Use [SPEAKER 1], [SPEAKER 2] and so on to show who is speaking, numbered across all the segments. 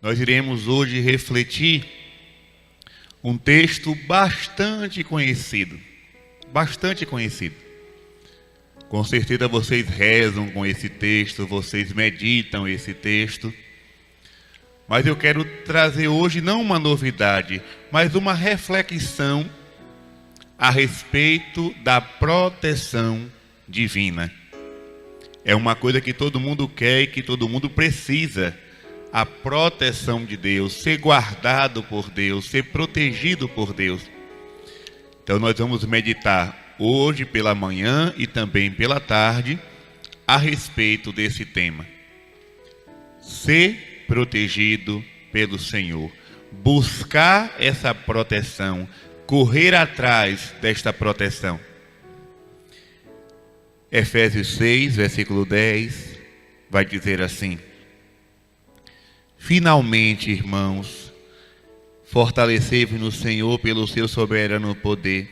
[SPEAKER 1] Nós iremos hoje refletir um texto bastante conhecido. Com certeza vocês rezam com esse texto, vocês meditam esse texto. Mas eu quero trazer hoje não uma novidade, mas uma reflexão a respeito da proteção divina. É uma coisa que todo mundo quer e que todo mundo precisa. A proteção de Deus, ser guardado por Deus, ser protegido por Deus. Então nós vamos meditar hoje pela manhã e também pela tarde a respeito desse tema. Ser protegido pelo Senhor. Buscar essa proteção, correr atrás desta proteção. Efésios 6, versículo 10, vai dizer assim: finalmente, irmãos, fortalecei-vos no Senhor pelo seu soberano poder.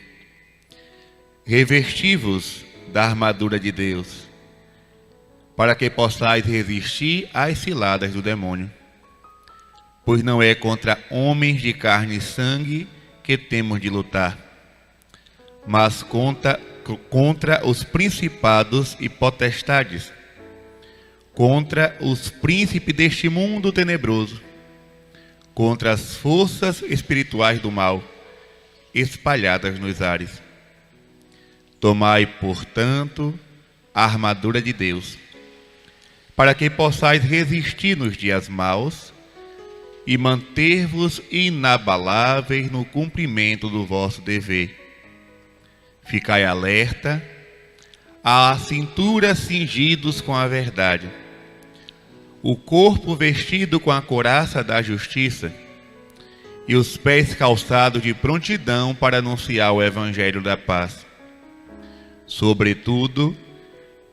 [SPEAKER 1] Revesti-vos da armadura de Deus, para que possais resistir às ciladas do demônio. Pois não é contra homens de carne e sangue que temos de lutar, mas contra os principados e potestades, contra os príncipes deste mundo tenebroso, contra as forças espirituais do mal, espalhadas nos ares. Tomai, portanto, a armadura de Deus, para que possais resistir nos dias maus e manter-vos inabaláveis no cumprimento do vosso dever. Ficai alerta, à cintura cingidos com a verdade, o corpo vestido com a couraça da justiça e os pés calçados de prontidão para anunciar o evangelho da paz. Sobretudo,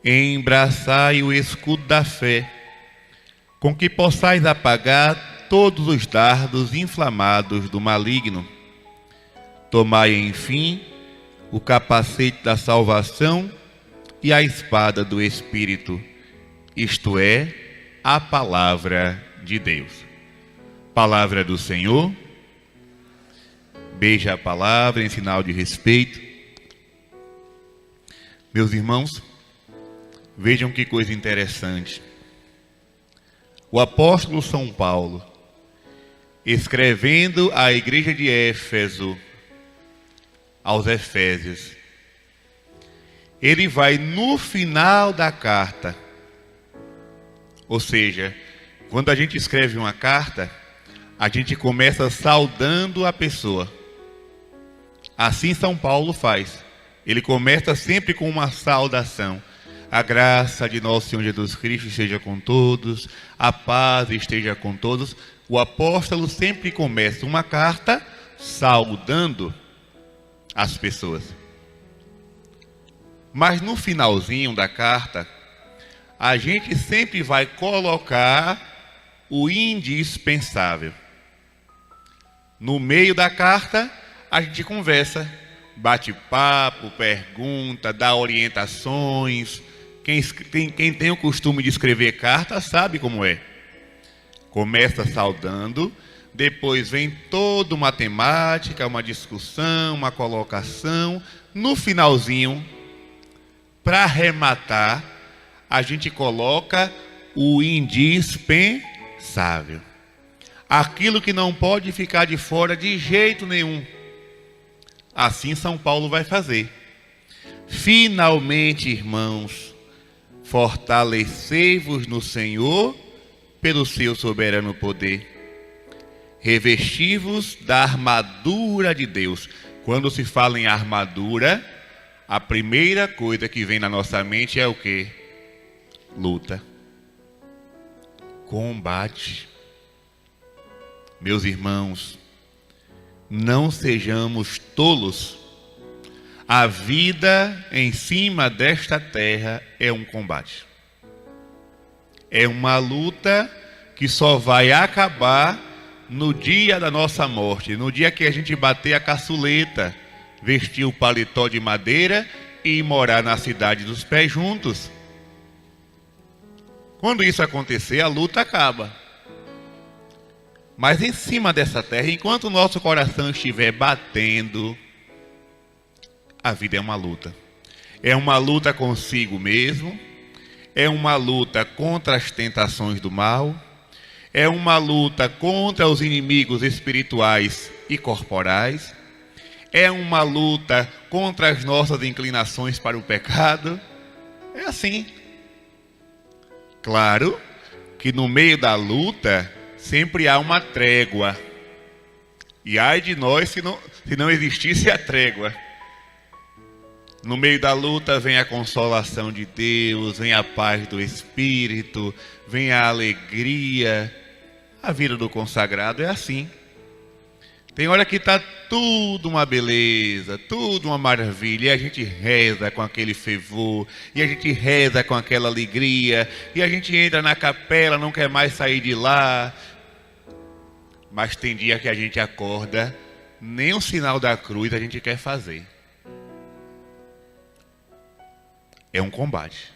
[SPEAKER 1] embraçai o escudo da fé, com que possais apagar todos os dardos inflamados do maligno. Tomai, enfim, o capacete da salvação e a espada do Espírito, isto é, a palavra de Deus. Palavra do Senhor. Beija a palavra em sinal de respeito. Meus irmãos, vejam que coisa interessante. O apóstolo São Paulo, escrevendo à igreja de Éfeso, aos Efésios, ele vai no final da carta, ou seja, quando a gente escreve uma carta, a gente começa saudando a pessoa. Assim São Paulo faz. Ele começa sempre com uma saudação. A graça de nosso Senhor Jesus Cristo esteja com todos, a paz esteja com todos. O apóstolo sempre começa uma carta saudando as pessoas. Mas no finalzinho da carta, a gente sempre vai colocar o indispensável. No meio da carta, a gente conversa, bate papo, pergunta, dá orientações. Quem tem o costume de escrever carta sabe como é. Começa saudando, depois vem toda uma temática, uma discussão, uma colocação. No finalzinho, para arrematar, a gente coloca o indispensável. Aquilo que não pode ficar de fora de jeito nenhum. Assim São Paulo vai fazer. Finalmente, irmãos, fortalecei-vos no Senhor pelo seu soberano poder. Revesti-vos da armadura de Deus. Quando se fala em armadura, a primeira coisa que vem na nossa mente é o quê? Luta. Combate. Meus irmãos, não sejamos tolos. A vida em cima desta terra é um combate. É uma luta que só vai acabar no dia da nossa morte, no dia que a gente bater a caçuleta, vestir o paletó de madeira e morar na cidade dos pés juntos. Quando isso acontecer, a luta acaba. Mas em cima dessa terra, enquanto o nosso coração estiver batendo, a vida é uma luta. É uma luta consigo mesmo, é uma luta contra as tentações do mal, é uma luta contra os inimigos espirituais e corporais, é uma luta contra as nossas inclinações para o pecado. É assim. Claro que no meio da luta sempre há uma trégua. E ai de nós se não existisse a trégua. No meio da luta vem a consolação de Deus, vem a paz do Espírito, vem a alegria. A vida do consagrado é assim. Tem hora que está tudo uma beleza, tudo uma maravilha, e a gente reza com aquele fervor, e a gente reza com aquela alegria, e a gente entra na capela, não quer mais sair de lá. Mas tem dia que a gente acorda, nem o sinal da cruz a gente quer fazer. É um combate.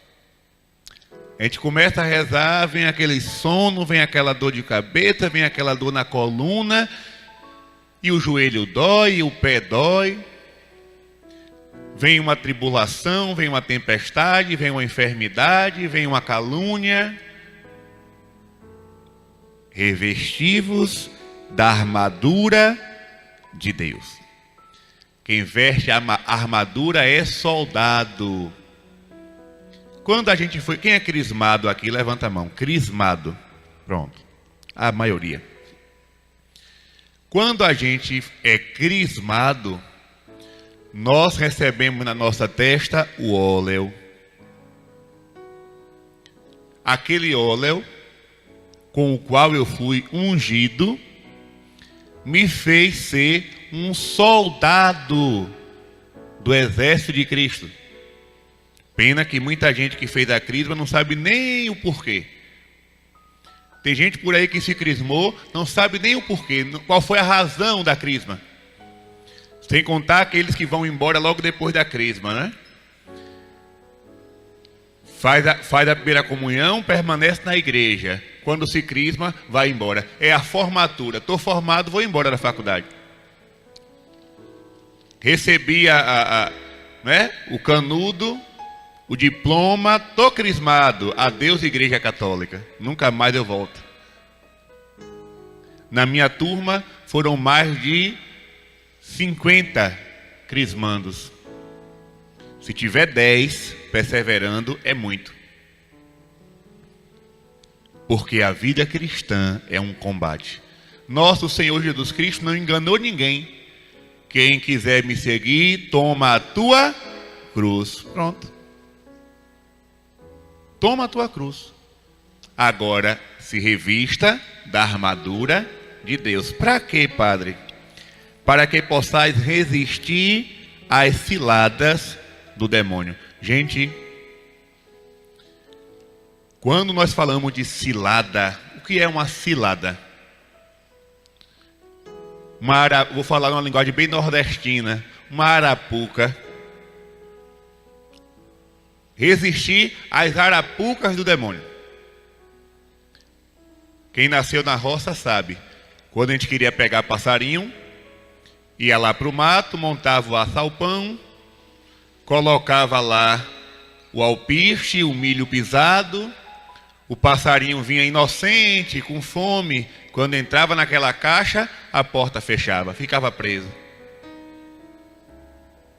[SPEAKER 1] A gente começa a rezar, vem aquele sono, vem aquela dor de cabeça, vem aquela dor na coluna, e o joelho dói, o pé dói. Vem uma tribulação, vem uma tempestade, vem uma enfermidade, vem uma calúnia. Revesti-vos da armadura de Deus. Quem veste a armadura é soldado. Quando a gente foi... Quem é crismado aqui? Levanta a mão. Crismado. Pronto. A maioria. Quando a gente é crismado, nós recebemos na nossa testa o óleo. Aquele óleo com o qual eu fui ungido me fez ser um soldado do exército de Cristo. Pena que muita gente que fez a crisma não sabe nem o porquê. Tem gente por aí que se crismou, não sabe nem o porquê, qual foi a razão da crisma. Sem contar aqueles que vão embora logo depois da crisma, né? Faz a primeira comunhão, permanece na igreja. Quando se crisma, vai embora. É a formatura. Estou formado, vou embora da faculdade. Recebi o canudo, o diploma, estou crismado. Adeus, Igreja Católica. Nunca mais eu volto. Na minha turma foram mais de 50 crismandos. Se tiver 10 perseverando, é muito. Porque a vida cristã é um combate. Nosso Senhor Jesus Cristo não enganou ninguém. Quem quiser me seguir, toma a tua cruz. Pronto. Toma a tua cruz. Agora se revista da armadura de Deus. Para quê, Padre? Para que possais resistir às ciladas do demônio. Gente, quando nós falamos de cilada, o que é uma cilada? Vou falar numa linguagem bem nordestina, uma arapuca. Resistir às arapucas do demônio. Quem nasceu na roça sabe. Quando a gente queria pegar passarinho, ia lá para o mato, montava o assalpão, colocava lá o alpiste, o milho pisado, o passarinho vinha inocente, com fome. Quando entrava naquela caixa, a porta fechava, ficava preso.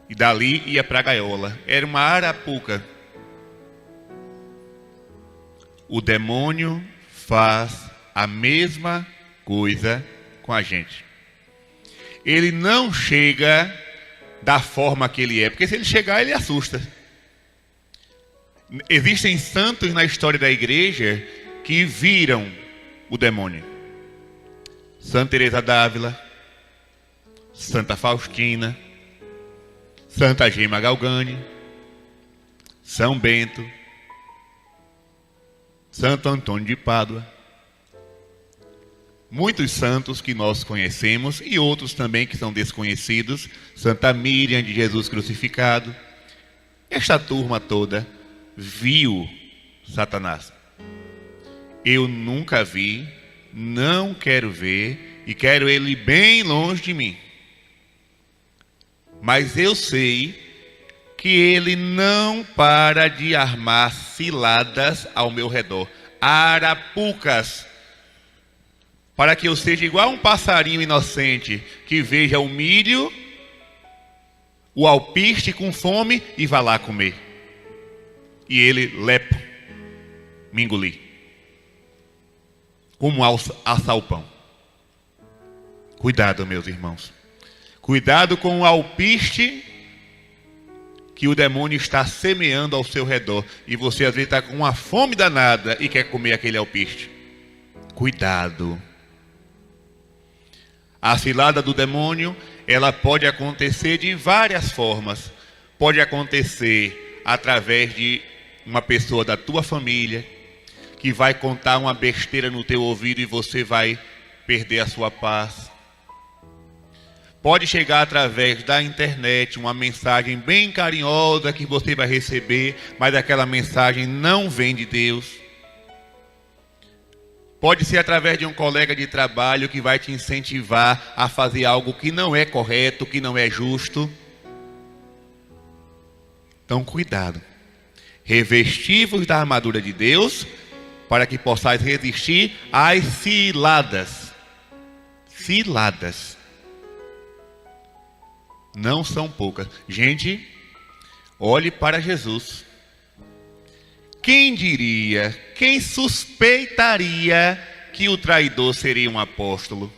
[SPEAKER 1] E dali ia para a gaiola. Era uma arapuca. O demônio faz a mesma coisa com a gente. Ele não chega da forma que ele é, porque se ele chegar, ele assusta. Existem santos na história da igreja que viram o demônio. Santa Teresa d'Ávila, Santa Faustina, Santa Gema Galgani, São Bento, Santo Antônio de Pádua. Muitos santos que nós conhecemos e outros também que são desconhecidos. Santa Miriam de Jesus crucificado. Esta turma toda viu Satanás. Eu nunca vi não quero ver e quero ele bem longe de mim. Mas eu sei que ele não para de armar ciladas ao meu redor, arapucas, para que eu seja igual a um passarinho inocente que veja o milho, o alpiste com fome e vá lá comer. E ele, lepo, me engolir, como assar o pão. Cuidado, meus irmãos. Cuidado com o alpiste que o demônio está semeando ao seu redor. E você às vezes está com uma fome danada e quer comer aquele alpiste. Cuidado. A cilada do demônio, ela pode acontecer de várias formas. Pode acontecer através de uma pessoa da tua família que vai contar uma besteira no teu ouvido e você vai perder a sua paz. Pode chegar através da internet uma mensagem bem carinhosa que você vai receber, mas aquela mensagem não vem de Deus. Pode ser através de um colega de trabalho que vai te incentivar a fazer algo que não é correto, que não é justo. Então, cuidado. Revesti-vos da armadura de Deus para que possais resistir às ciladas. Ciladas. Não são poucas. Gente, olhe para Jesus. Quem diria, quem suspeitaria que o traidor seria um apóstolo?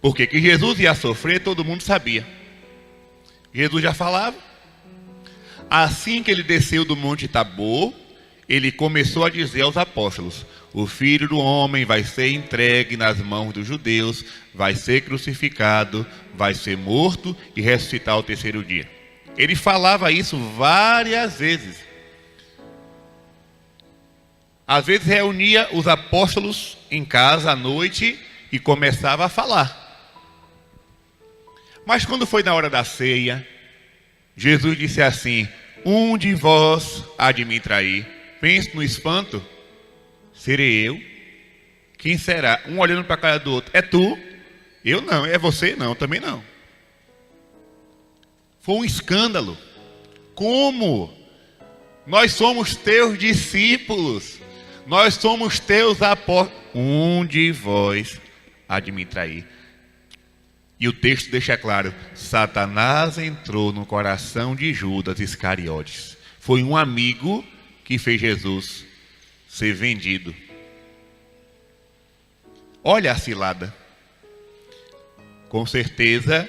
[SPEAKER 1] Porque que Jesus ia sofrer, todo mundo sabia. Jesus já falava. Assim que ele desceu do Monte Tabor, ele começou a dizer aos apóstolos: o Filho do Homem vai ser entregue nas mãos dos judeus, vai ser crucificado, vai ser morto e ressuscitar ao terceiro dia. Ele falava isso várias vezes. Às vezes reunia os apóstolos em casa à noite e começava a falar. Mas quando foi na hora da ceia, Jesus disse assim: um de vós há de me trair. Pense no espanto. Serei eu? Quem será? Um olhando para a cara do outro. É tu? Eu não. É você? Não, também não. Foi um escândalo. Como? Nós somos teus discípulos. Nós somos teus apóstolos. Um de vós há de me trair. E o texto deixa claro: Satanás entrou no coração de Judas Iscariotes. Foi um amigo que fez Jesus ser vendido. Olha a cilada. Com certeza,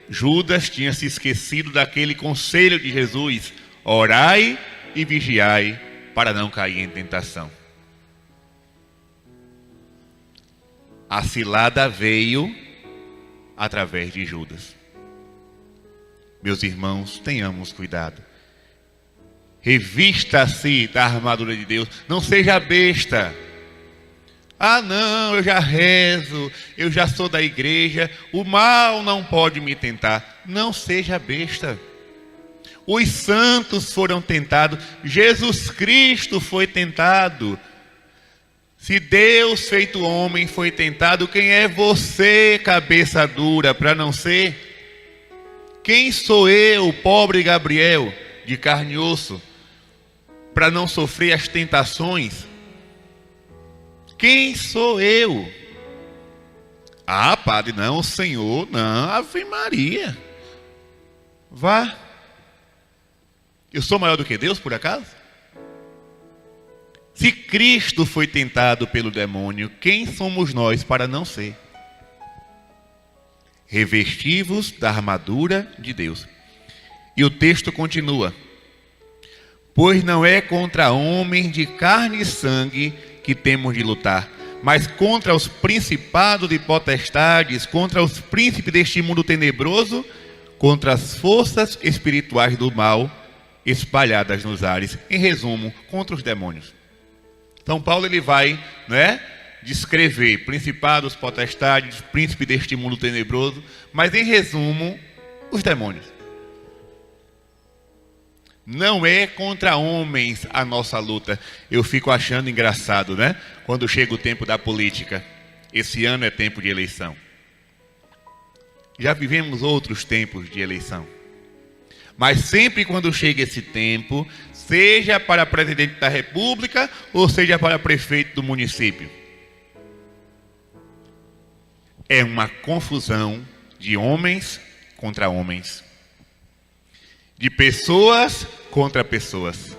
[SPEAKER 1] Judas tinha se esquecido daquele conselho de Jesus: orai e vigiai para não cair em tentação. A cilada veio através de Judas. Meus irmãos, tenhamos cuidado. Revista-se da armadura de Deus. Não seja besta. Ah, não, eu já rezo, eu já sou da igreja, o mal não pode me tentar. Não seja besta. Os santos foram tentados, Jesus Cristo foi tentado. Se Deus feito homem foi tentado, quem é você, cabeça dura, para não ser? Quem sou eu, pobre Gabriel, de carne e osso, para não sofrer as tentações? Quem sou eu? Ah, padre, não, o Senhor, não, Ave Maria. Vá. Eu sou maior do que Deus, por acaso? Se Cristo foi tentado pelo demônio, quem somos nós para não ser? Revesti-vos da armadura de Deus. E o texto continua: pois não é contra homens de carne e sangue que temos de lutar, mas contra os principados e potestades, contra os príncipes deste mundo tenebroso, contra as forças espirituais do mal espalhadas nos ares. Em resumo, contra os demônios. Então Paulo ele vai, descrever principados, potestades, príncipes deste mundo tenebroso, mas em resumo, os demônios. Não é contra homens a nossa luta. Eu fico achando engraçado, quando chega o tempo da política. Esse ano é tempo de eleição. Já vivemos outros tempos de eleição. Mas sempre quando chega esse tempo, seja para presidente da República ou seja para prefeito do município, é uma confusão de homens contra homens, de pessoas contra pessoas.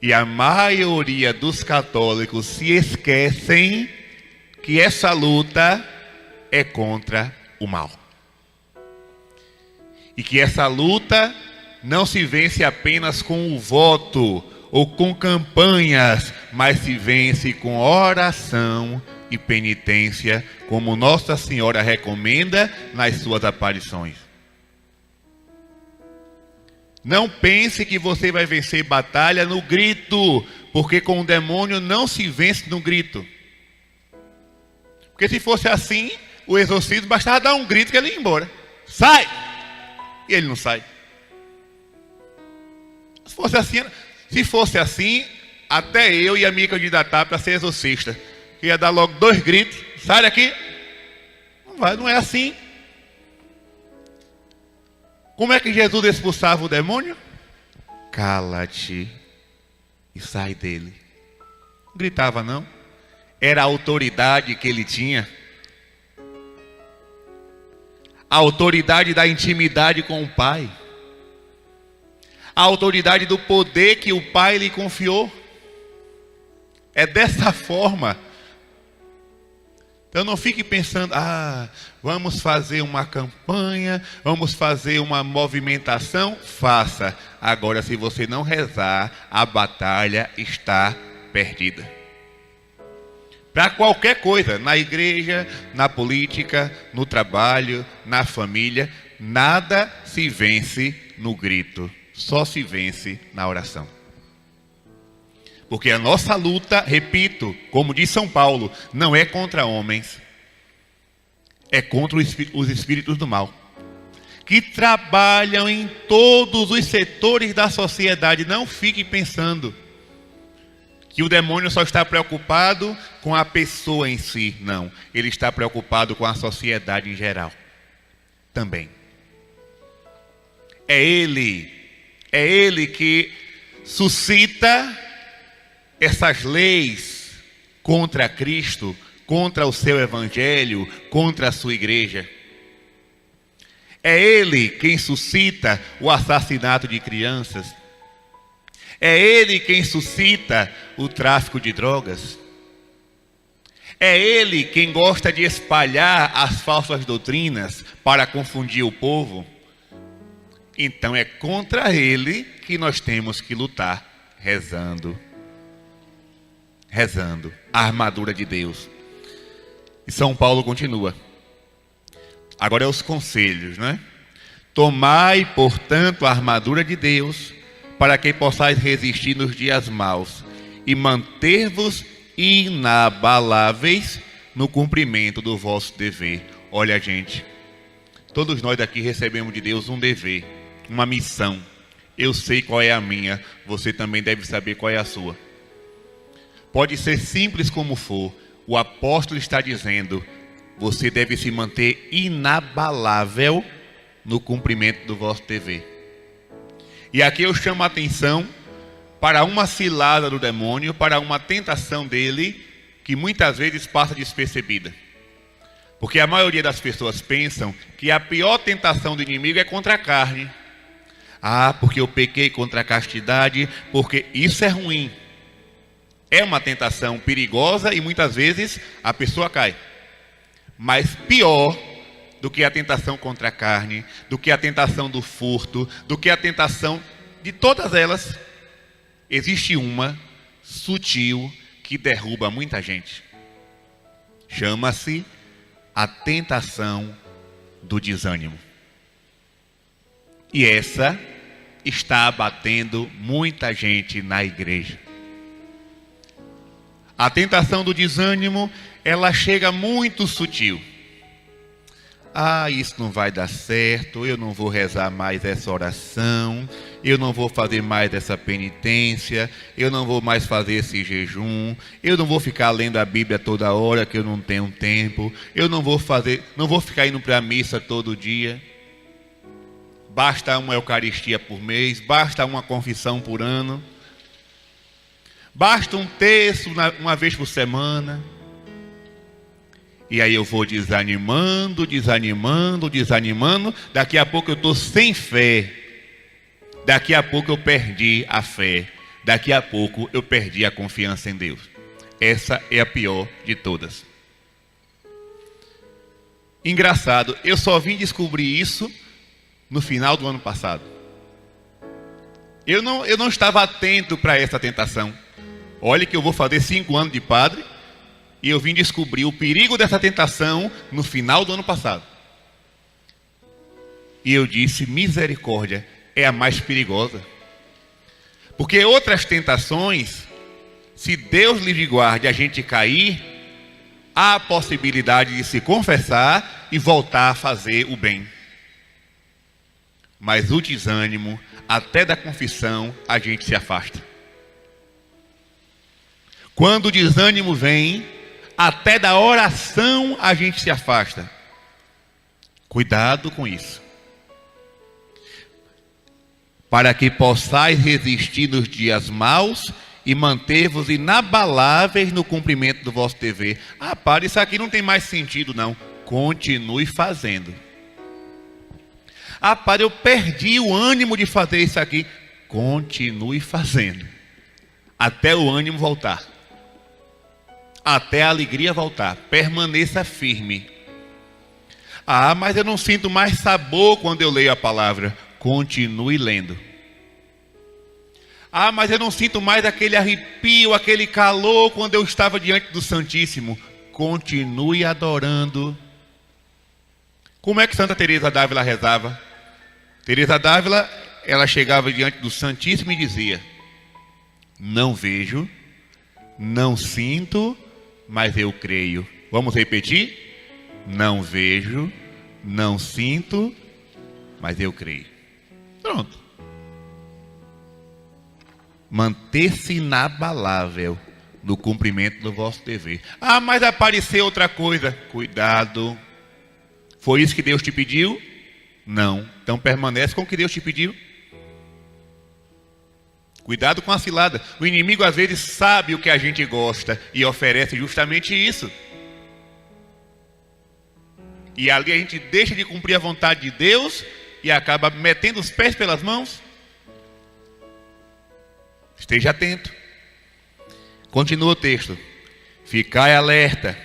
[SPEAKER 1] E a maioria dos católicos se esquecem que essa luta é contra o mal. E que essa luta não se vence apenas com o voto ou com campanhas, mas se vence com oração e penitência, como Nossa Senhora recomenda nas suas aparições. Não pense que você vai vencer batalha no grito, porque com o demônio não se vence no grito. Porque se fosse assim, o exorcismo bastava dar um grito que ele ia embora. Sai! E ele não sai. Se fosse assim, até eu ia me candidatar para ser exorcista. Eu ia dar logo 2 gritos. Sai daqui. Não é assim. Como é que Jesus expulsava o demônio? Cala-te e sai dele. Não gritava não. Era a autoridade que ele tinha. A autoridade da intimidade com o Pai. A autoridade do poder que o Pai lhe confiou. É dessa forma. Então não fique pensando, vamos fazer uma campanha, vamos fazer uma movimentação. Faça. Agora, se você não rezar, a batalha está perdida. Para qualquer coisa, na igreja, na política, no trabalho, na família, nada se vence no grito, só se vence na oração. Porque a nossa luta, repito, como diz São Paulo, não é contra homens, é contra os espíritos do mal, que trabalham em todos os setores da sociedade. Não fique pensando que o demônio só está preocupado com a pessoa em si. Não, ele está preocupado com a sociedade em geral também. É ele que suscita essas leis contra Cristo, contra o seu evangelho, contra a sua igreja. É ele quem suscita o assassinato de crianças. É ele quem suscita o tráfico de drogas. É ele quem gosta de espalhar as falsas doutrinas para confundir o povo. Então é contra ele que nós temos que lutar, rezando. Rezando a armadura de Deus. E São Paulo continua. Agora é os conselhos, né? Tomai, portanto, a armadura de Deus, para que possais resistir nos dias maus e manter-vos inabaláveis no cumprimento do vosso dever. Olha, gente, todos nós daqui recebemos de Deus um dever, uma missão. Eu sei qual é a minha, você também deve saber qual é a sua. Pode ser simples como for, o apóstolo está dizendo, você deve se manter inabalável no cumprimento do vosso dever. E aqui eu chamo a atenção para uma cilada do demônio, para uma tentação dele, que muitas vezes passa despercebida. Porque a maioria das pessoas pensam que a pior tentação do inimigo é contra a carne. Porque eu pequei contra a castidade, porque isso é ruim. É uma tentação perigosa e muitas vezes a pessoa cai. Mas pior do que a tentação contra a carne, do que a tentação do furto, do que a tentação de todas elas, existe uma sutil que derruba muita gente. Chama-se a tentação do desânimo. E essa está abatendo muita gente na igreja. A tentação do desânimo, ela chega muito sutil. isso não vai dar certo, eu não vou rezar mais essa oração, eu não vou fazer mais essa penitência, eu não vou mais fazer esse jejum, eu não vou ficar lendo a Bíblia toda hora que eu não tenho tempo, eu não vou ficar indo para a missa todo dia. Basta uma Eucaristia por mês, basta uma confissão por ano, basta um terço uma vez por semana. E aí eu vou desanimando, daqui a pouco eu estou sem fé, daqui a pouco eu perdi a fé, daqui a pouco eu perdi a confiança em Deus. Essa é a pior de todas. Engraçado, eu só vim descobrir isso no final do ano passado. Eu não estava atento para essa tentação. Olha que eu vou fazer 5 anos de padre e eu vim descobrir o perigo dessa tentação no final do ano passado. E eu disse, misericórdia, é a mais perigosa. Porque outras tentações, se Deus livre e guarde a gente cair, há a possibilidade de se confessar e voltar a fazer o bem. Mas o desânimo, até da confissão, a gente se afasta. Quando o desânimo vem, até da oração a gente se afasta. Cuidado com isso. Para que possais resistir nos dias maus e manter-vos inabaláveis no cumprimento do vosso dever. Para, isso aqui não tem mais sentido não. Continue fazendo. Para, eu perdi o ânimo de fazer isso aqui. Continue fazendo. Até o ânimo voltar. Até a alegria voltar. Permaneça firme. Mas eu não sinto mais sabor quando eu leio a palavra. Continue lendo. Mas eu não sinto mais aquele arrepio, aquele calor quando eu estava diante do Santíssimo. Continue adorando. Como é que Santa Teresa d'Ávila rezava? Teresa d'Ávila, ela chegava diante do Santíssimo e dizia: não vejo, não sinto, mas eu creio. Vamos repetir? Não vejo, não sinto, mas eu creio. Pronto. Manter-se inabalável no cumprimento do vosso dever. Mas apareceu outra coisa. Cuidado. Foi isso que Deus te pediu? Não. Então permanece com o que Deus te pediu. Cuidado com a cilada. O inimigo às vezes sabe o que a gente gosta e oferece justamente isso. E ali a gente deixa de cumprir a vontade de Deus e acaba metendo os pés pelas mãos. Esteja atento. Continua o texto. Ficai alerta.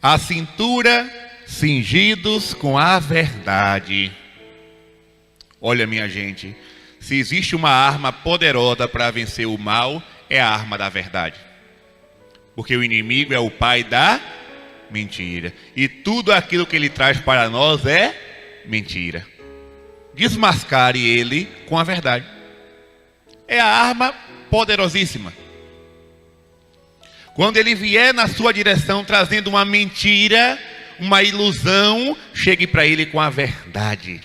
[SPEAKER 1] A cintura cingidos com a verdade. Olha, minha gente, se existe uma arma poderosa para vencer o mal, é a arma da verdade. Porque o inimigo é o pai da mentira. E tudo aquilo que ele traz para nós é mentira. Desmascare ele com a verdade. É a arma poderosíssima. Quando ele vier na sua direção trazendo uma mentira, uma ilusão, chegue para ele com a verdade.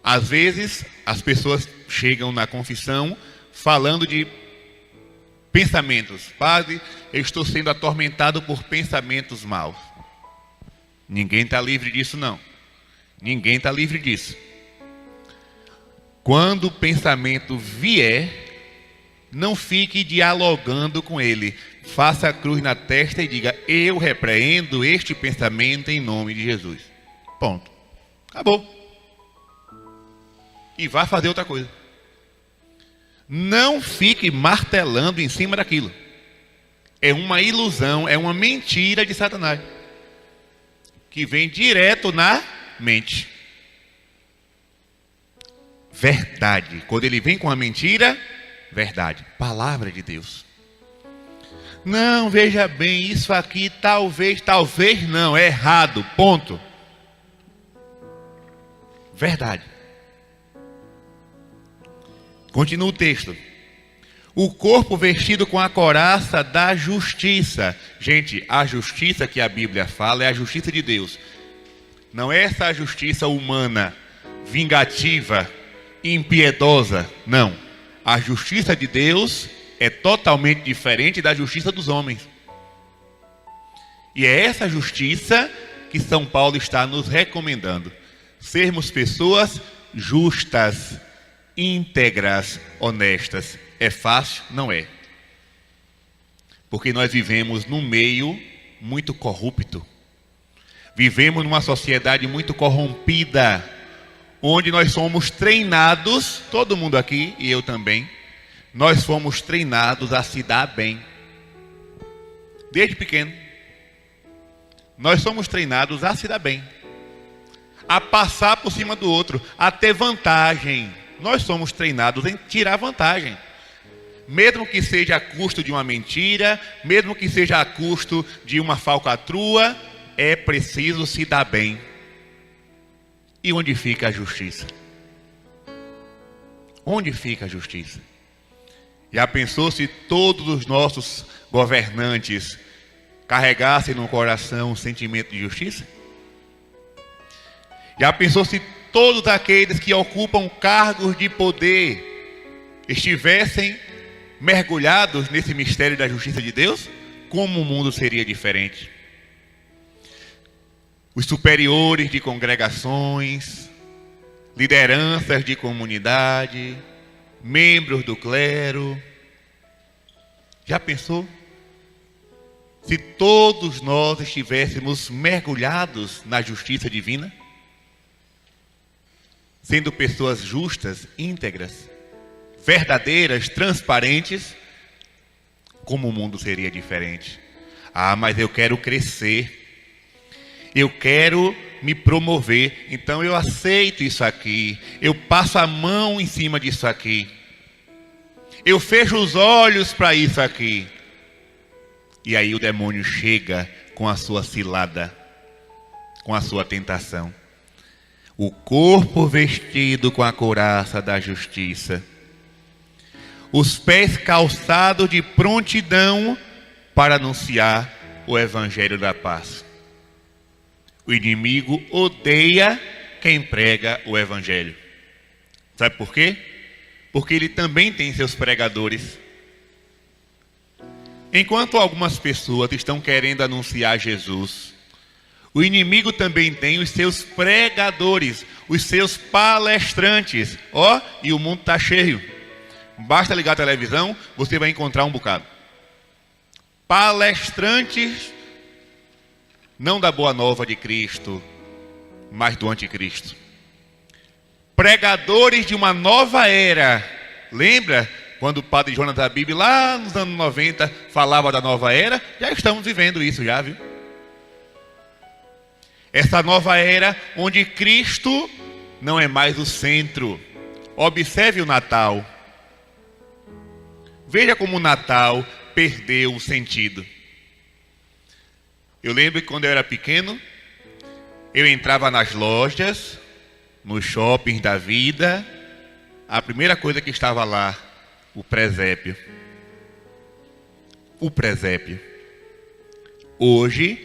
[SPEAKER 1] Às vezes, as pessoas chegam na confissão falando de pensamentos. Padre, eu estou sendo atormentado por pensamentos maus. Ninguém está livre disso, não. Ninguém está livre disso. Quando o pensamento vier, não fique dialogando com ele. Faça a cruz na testa e diga: eu repreendo este pensamento em nome de Jesus. Ponto. Acabou. E vá fazer outra coisa. Não fique martelando em cima daquilo. É uma ilusão, é uma mentira de Satanás, que vem direto na mente. Verdade. Quando ele vem com a mentira, verdade. Palavra de Deus. Não, veja bem, isso aqui talvez não, é errado, ponto. Verdade. Continua o texto. O corpo vestido com a couraça da justiça. Gente, a justiça que a Bíblia fala é a justiça de Deus. Não é essa justiça humana, vingativa, impiedosa. Não. A justiça de Deus é totalmente diferente da justiça dos homens. E é essa justiça que São Paulo está nos recomendando. Sermos pessoas justas, íntegras, honestas. É fácil? Não é. Porque nós vivemos num meio muito corrupto. Vivemos numa sociedade muito corrompida, onde nós somos treinados, todo mundo aqui e eu também, nós fomos treinados a se dar bem. Desde pequeno. Nós somos treinados a se dar bem, a passar por cima do outro, a ter vantagem. Nós somos treinados em tirar vantagem. Mesmo que seja a custo de uma mentira, mesmo que seja a custo de uma falcatrua, é preciso se dar bem. E onde fica a justiça? Onde fica a justiça? Já pensou se todos os nossos governantes carregassem no coração um sentimento de justiça? Já pensou se todos aqueles que ocupam cargos de poder estivessem mergulhados nesse mistério da justiça de Deus? Como o mundo seria diferente? Os superiores de congregações, lideranças de comunidade, membros do clero. Já pensou? Se todos nós estivéssemos mergulhados na justiça divina, sendo pessoas justas, íntegras, verdadeiras, transparentes, como o mundo seria diferente? Ah, mas eu quero crescer, eu quero me promover, então eu aceito isso aqui, eu passo a mão em cima disso aqui, eu fecho os olhos para isso aqui. E aí o demônio chega com a sua cilada, com a sua tentação. O corpo vestido com a couraça da justiça, os pés calçados de prontidão para anunciar o evangelho da paz. O inimigo odeia quem prega o evangelho. Sabe por quê? Porque ele também tem seus pregadores. Enquanto algumas pessoas estão querendo anunciar Jesus, o inimigo também tem os seus pregadores, os seus palestrantes. E o mundo está cheio. Basta ligar a televisão, você vai encontrar um bocado. Palestrantes, não da boa nova de Cristo, mas do anticristo. Pregadores de uma nova era. Lembra? Quando o padre Jonas da Bíblia, lá nos anos 90, falava da nova era, já estamos vivendo isso, já viu? Essa nova era onde Cristo não é mais o centro. Observe o Natal. Veja como o Natal perdeu o sentido. Eu lembro que quando eu era pequeno, eu entrava nas lojas, nos shoppings da vida, a primeira coisa que estava lá, o presépio. O presépio. Hoje,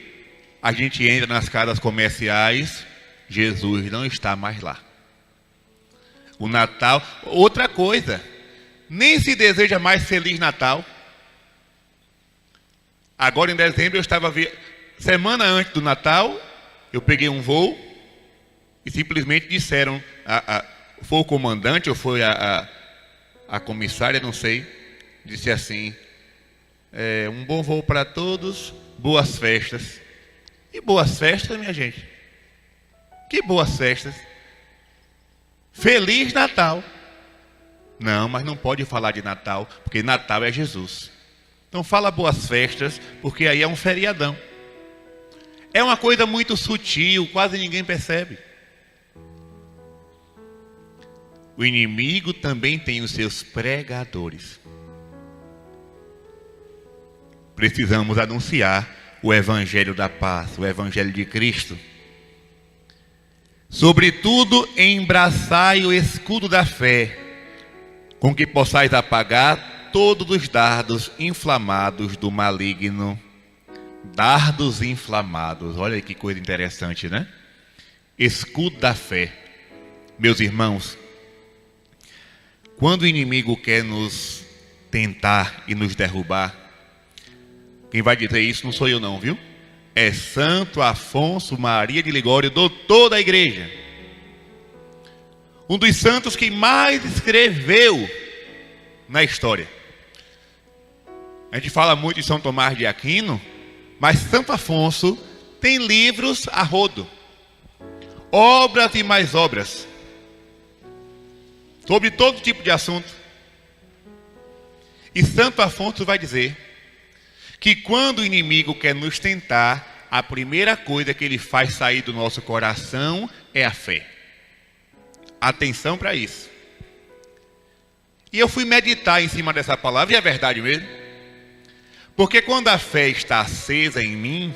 [SPEAKER 1] a gente entra nas casas comerciais, Jesus não está mais lá. O Natal, outra coisa, nem se deseja mais Feliz Natal. Agora em dezembro eu estava semana antes do Natal, eu peguei um voo e simplesmente disseram, foi o comandante ou foi a comissária, não sei, disse assim, um bom voo para todos, boas festas. E boas festas, minha gente? Que boas festas? Feliz Natal. Não, mas não pode falar de Natal, porque Natal é Jesus. Então fala boas festas, porque aí é um feriadão. É uma coisa muito sutil, quase ninguém percebe. O inimigo também tem os seus pregadores. Precisamos anunciar o evangelho da paz, o evangelho de Cristo. Sobretudo, embraçai o escudo da fé, com que possais apagar todos os dardos inflamados do maligno. Dardos inflamados, olha que coisa interessante, né? Escudo da fé. Meus irmãos, quando o inimigo quer nos tentar e nos derrubar, quem vai dizer isso não sou eu não, viu? É Santo Afonso Maria de Ligório, doutor da igreja. Um dos santos que mais escreveu na história. A gente fala muito de São Tomás de Aquino, mas Santo Afonso tem livros a rodo. Obras e mais obras. Sobre todo tipo de assunto. E Santo Afonso vai dizer que quando o inimigo quer nos tentar, a primeira coisa que ele faz sair do nosso coração é a fé. Atenção para isso. E eu fui meditar em cima dessa palavra, e é verdade mesmo. Porque quando a fé está acesa em mim,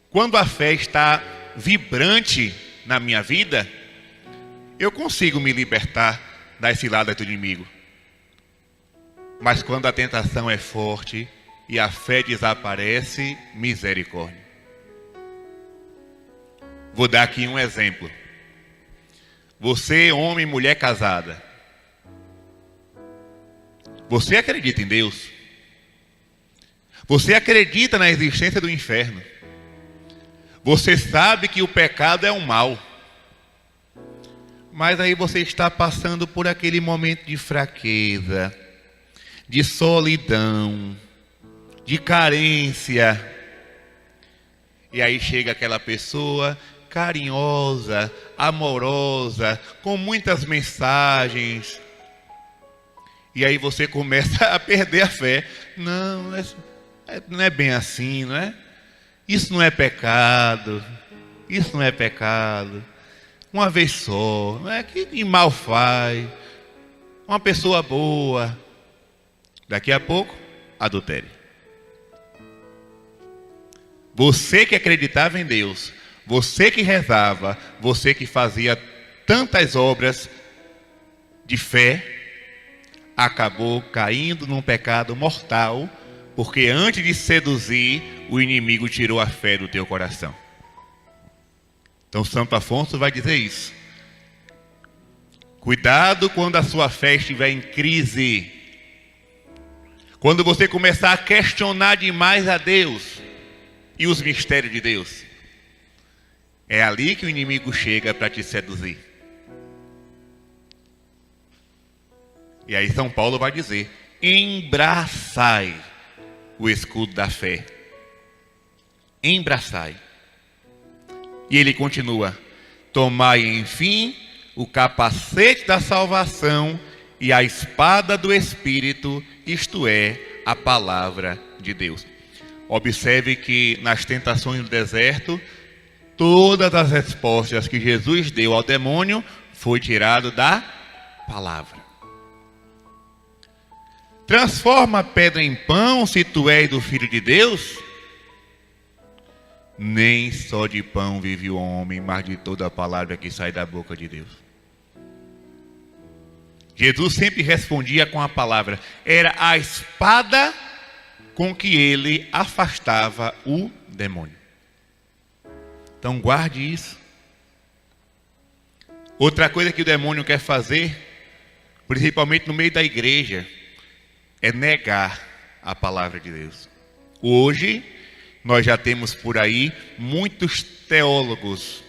[SPEAKER 1] quando a fé está vibrante na minha vida, eu consigo me libertar das ciladas do inimigo. Mas quando a tentação é forte e a fé desaparece, misericórdia. Vou dar aqui um exemplo. Você, homem e mulher casada, você acredita em Deus? Você acredita na existência do inferno? Você sabe que o pecado é um mal. Mas aí você está passando por aquele momento de fraqueza, de solidão, de carência. E aí chega aquela pessoa carinhosa, amorosa, com muitas mensagens. E aí você começa a perder a fé. Não é bem assim, não é? Isso não é pecado. Isso não é pecado. Uma vez só. Não é que mal faz. Uma pessoa boa. Daqui a pouco, adultério. Você que acreditava em Deus, você que rezava, você que fazia tantas obras de fé, acabou caindo num pecado mortal, porque antes de seduzir, o inimigo tirou a fé do teu coração. Então Santo Afonso vai dizer isso. Cuidado quando a sua fé estiver em crise. Quando você começar a questionar demais a Deus e os mistérios de Deus. É ali que o inimigo chega para te seduzir. E aí São Paulo vai dizer: embraçai o escudo da fé. Embraçai. E ele continua: tomai, enfim, o capacete da salvação e a espada do Espírito, isto é, a palavra de Deus. Observe que nas tentações do deserto, todas as respostas que Jesus deu ao demônio foi tirado da palavra. Transforma a pedra em pão, se tu és do Filho de Deus. Nem só de pão vive o homem, mas de toda a palavra que sai da boca de Deus. Jesus sempre respondia com a palavra. Era a espada com que ele afastava o demônio. Então guarde isso. Outra coisa que o demônio quer fazer, principalmente no meio da igreja, é negar a palavra de Deus. Hoje, nós já temos por aí muitos teólogos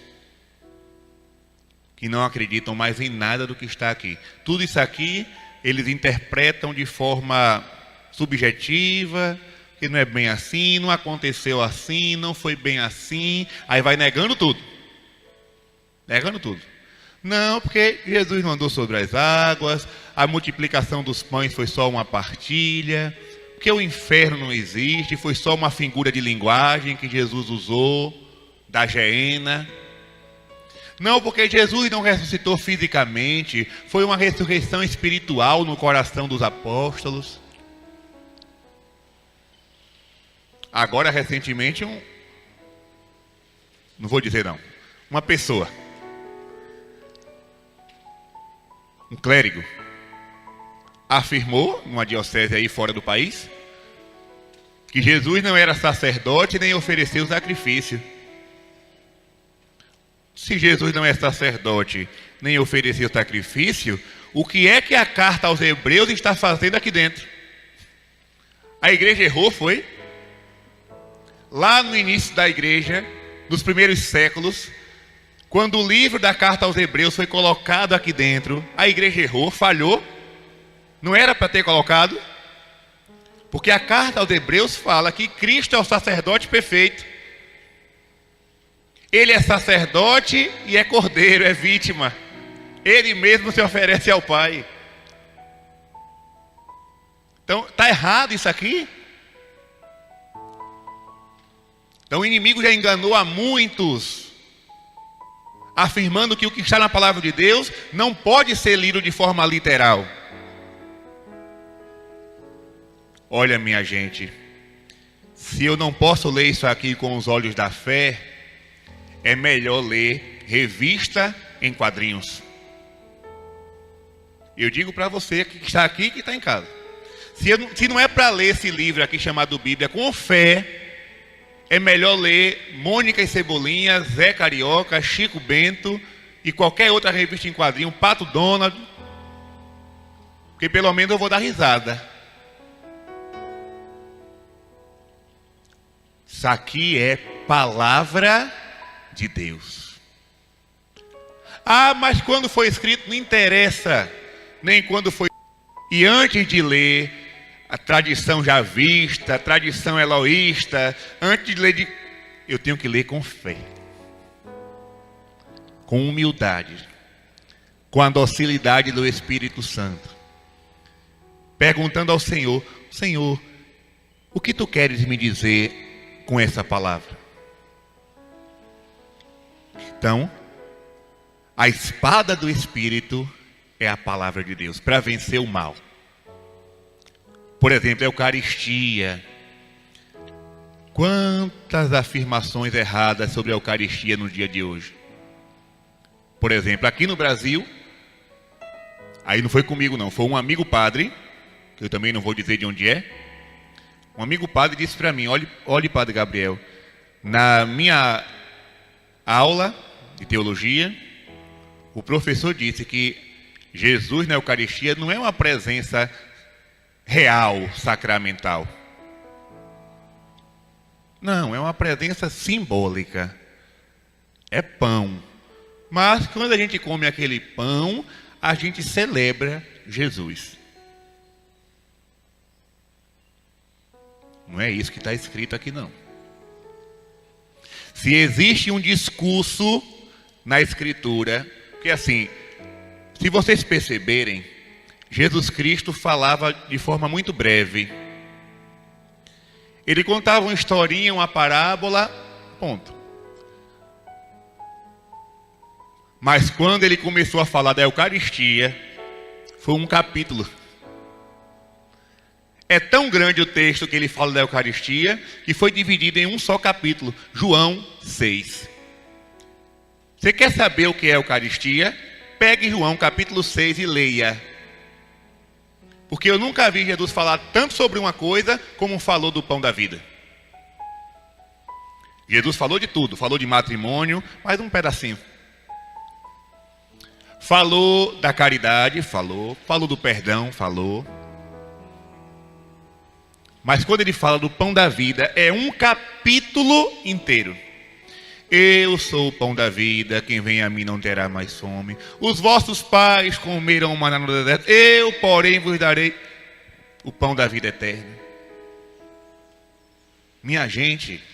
[SPEAKER 1] que não acreditam mais em nada do que está aqui. Tudo isso aqui, eles interpretam de forma subjetiva, que não é bem assim, não aconteceu assim, não foi bem assim, aí vai negando tudo. Negando tudo. Não, porque Jesus não andou sobre as águas, a multiplicação dos pães foi só uma partilha, porque o inferno não existe, foi só uma figura de linguagem que Jesus usou, da geena. Não, porque Jesus não ressuscitou fisicamente, foi uma ressurreição espiritual no coração dos apóstolos. Agora, recentemente, não vou dizer não, uma pessoa, um clérigo, afirmou, numa diocese aí fora do país, que Jesus não era sacerdote nem ofereceu sacrifício. Se Jesus não é sacerdote nem ofereceu sacrifício, o que é que a carta aos Hebreus está fazendo aqui dentro? A igreja errou, foi? Lá no início da igreja, nos primeiros séculos, quando o livro da carta aos Hebreus foi colocado aqui dentro, a igreja errou, falhou. Não era para ter colocado, porque a carta aos Hebreus fala que Cristo é o sacerdote perfeito. Ele é sacerdote e é cordeiro, é vítima. Ele mesmo se oferece ao Pai. Então, está errado isso aqui? Então, o inimigo já enganou a muitos, afirmando que o que está na palavra de Deus não pode ser lido de forma literal. Olha, minha gente, se eu não posso ler isso aqui com os olhos da fé, é melhor ler revista em quadrinhos. Eu digo para você que está aqui e que está em casa. Se não é para ler esse livro aqui chamado Bíblia com fé, é melhor ler Mônica e Cebolinha, Zé Carioca, Chico Bento e qualquer outra revista em quadrinho, Pato Donald, porque pelo menos eu vou dar risada. Isso aqui é palavra de Deus. Ah, mas quando foi escrito não interessa, nem quando foi. E antes de ler a tradição javista, a tradição eloísta, antes de ler, eu tenho que ler com fé, com humildade, com a docilidade do Espírito Santo, perguntando ao Senhor: Senhor, o que tu queres me dizer com essa palavra? Então, a espada do Espírito é a palavra de Deus para vencer o mal. Por exemplo, a Eucaristia. Quantas afirmações erradas sobre a Eucaristia no dia de hoje? Por exemplo, aqui no Brasil, aí não foi comigo não, foi um amigo padre, que eu também não vou dizer de onde é. Um amigo padre disse para mim: olhe, Padre Gabriel, na minha aula de teologia, o professor disse que Jesus na Eucaristia não é uma presença real, sacramental. Não, é uma presença simbólica. É pão. Mas quando a gente come aquele pão, a gente celebra Jesus. Não é isso que está escrito aqui, não. Se existe um discurso na Escritura, que assim, se vocês perceberem, Jesus Cristo falava de forma muito breve. Ele contava uma historinha, uma parábola, ponto. Mas quando ele começou a falar da Eucaristia, foi um capítulo. É tão grande o texto que ele fala da Eucaristia, que foi dividido em um só capítulo, João 6. Você quer saber o que é Eucaristia? Pegue João capítulo 6 e leia. Porque eu nunca vi Jesus falar tanto sobre uma coisa como falou do pão da vida. Jesus falou de tudo, falou de matrimônio, mais um pedacinho. Falou da caridade, falou do perdão, falou. Mas quando ele fala do pão da vida, é um capítulo inteiro. Eu sou o pão da vida, quem vem a mim não terá mais fome. Os vossos pais comeram maná no deserto, eu, porém, vos darei o pão da vida eterna. Minha gente,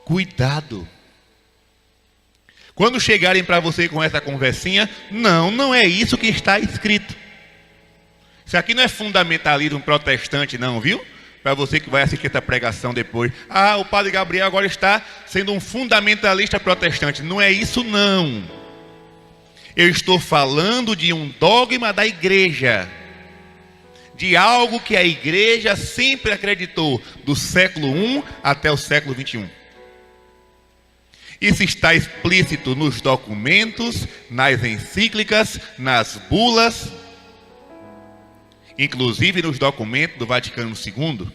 [SPEAKER 1] cuidado. Quando chegarem para você com essa conversinha, não é isso que está escrito. Isso aqui não é fundamentalismo protestante não, viu? Para você que vai assistir essa pregação depois. Ah, o Padre Gabriel agora está sendo um fundamentalista protestante. Não é isso não. Eu estou falando de um dogma da igreja. De algo que a igreja sempre acreditou, do século I até o século XXI. Isso está explícito nos documentos, nas encíclicas, nas bulas, inclusive nos documentos do Vaticano II,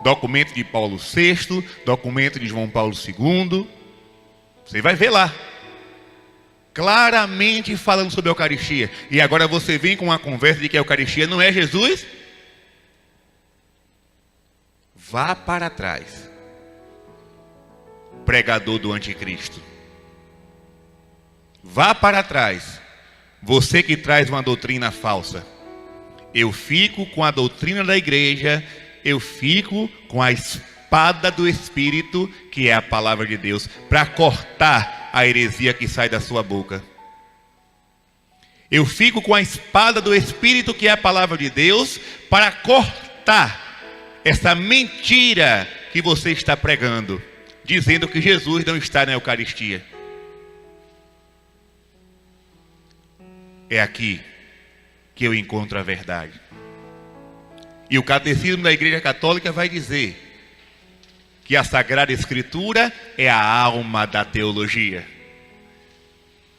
[SPEAKER 1] documento de Paulo VI, documento de João Paulo II. Você vai ver lá, claramente falando sobre a Eucaristia. E agora você vem com uma conversa de que a Eucaristia não é Jesus? Vá para trás, pregador do anticristo. Vá para trás, você que traz uma doutrina falsa. Eu fico com a doutrina da igreja, eu fico com a espada do Espírito, que é a palavra de Deus, para cortar a heresia que sai da sua boca. Eu fico com a espada do Espírito, que é a palavra de Deus, para cortar essa mentira que você está pregando, dizendo que Jesus não está na Eucaristia. É aqui que eu encontro a verdade. E o Catecismo da Igreja Católica vai dizer que a Sagrada Escritura é a alma da teologia.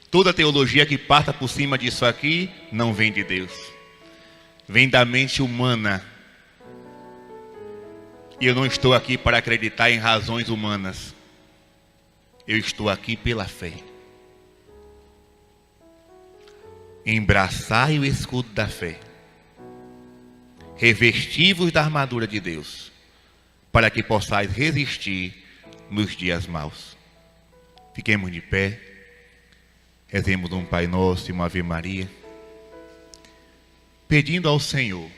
[SPEAKER 1] Toda teologia que passa por cima disso aqui não vem de Deus, vem da mente humana. E eu não estou aqui para acreditar em razões humanas. Eu estou aqui pela fé. Embraçai o escudo da fé. Revesti-vos da armadura de Deus, para que possais resistir nos dias maus. Fiquemos de pé. Rezemos um Pai Nosso e uma Ave Maria, pedindo ao Senhor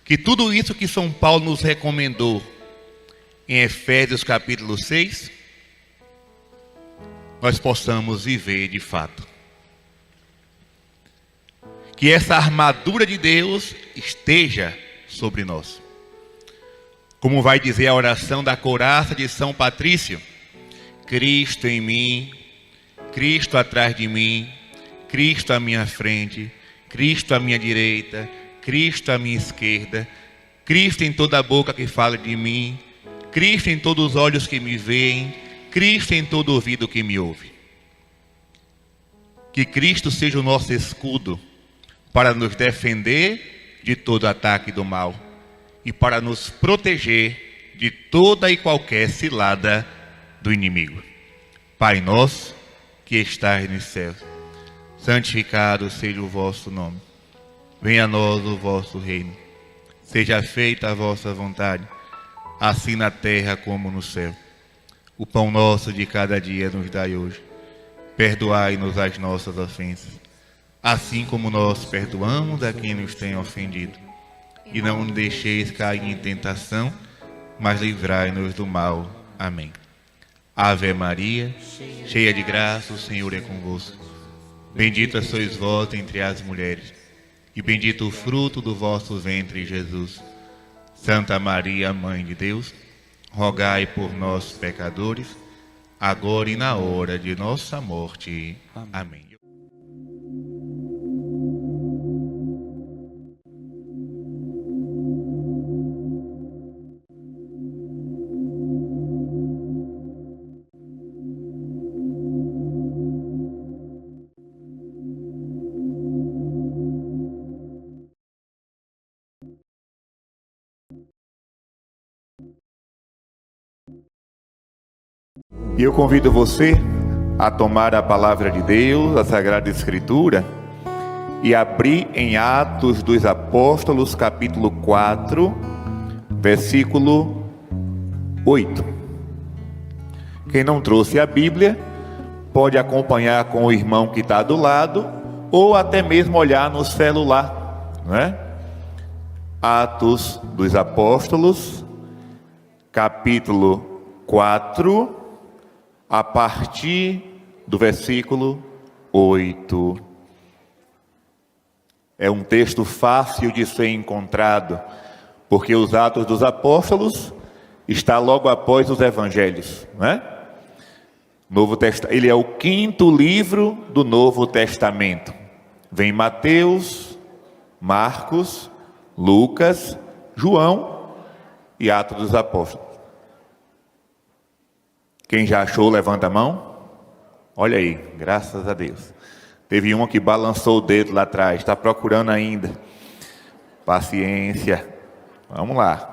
[SPEAKER 1] que tudo isso que São Paulo nos recomendou em Efésios capítulo 6, nós possamos viver de fato. Que essa armadura de Deus esteja sobre nós. Como vai dizer a oração da couraça de São Patrício: Cristo em mim, Cristo atrás de mim, Cristo à minha frente, Cristo à minha direita, Cristo à minha esquerda, Cristo em toda a boca que fala de mim, Cristo em todos os olhos que me veem, Cristo em todo ouvido que me ouve. Que Cristo seja o nosso escudo para nos defender de todo ataque do mal e para nos proteger de toda e qualquer cilada do inimigo. Pai nosso que estais nos céus, santificado seja o vosso nome. Venha a nós o vosso reino. Seja feita a vossa vontade, assim na terra como no céu. O pão nosso de cada dia nos dai hoje. Perdoai-nos as nossas ofensas, assim como nós perdoamos a quem nos tem ofendido. E não nos deixeis cair em tentação, mas livrai-nos do mal. Amém. Ave Maria, cheia de graça, o Senhor é convosco. Bendita sois vós entre as mulheres, e bendito o fruto do vosso ventre, Jesus. Santa Maria, Mãe de Deus, rogai por nós, pecadores, agora e na hora de nossa morte. Amém. E eu convido você a tomar a palavra de Deus, a Sagrada Escritura, e abrir em Atos dos Apóstolos, capítulo 4, versículo 8. Quem não trouxe a Bíblia, pode acompanhar com o irmão que está do lado, ou até mesmo olhar no celular, não é? Atos dos Apóstolos, capítulo 4, a partir do versículo 8. É um texto fácil de ser encontrado, porque os Atos dos Apóstolos está logo após os Evangelhos, né? Ele é o 5º livro do Novo Testamento. Vem Mateus, Marcos, Lucas, João e Atos dos Apóstolos. Quem já achou, levanta a mão. Olha aí, graças a Deus. Teve uma que balançou o dedo lá atrás, está procurando ainda. Paciência. Vamos lá.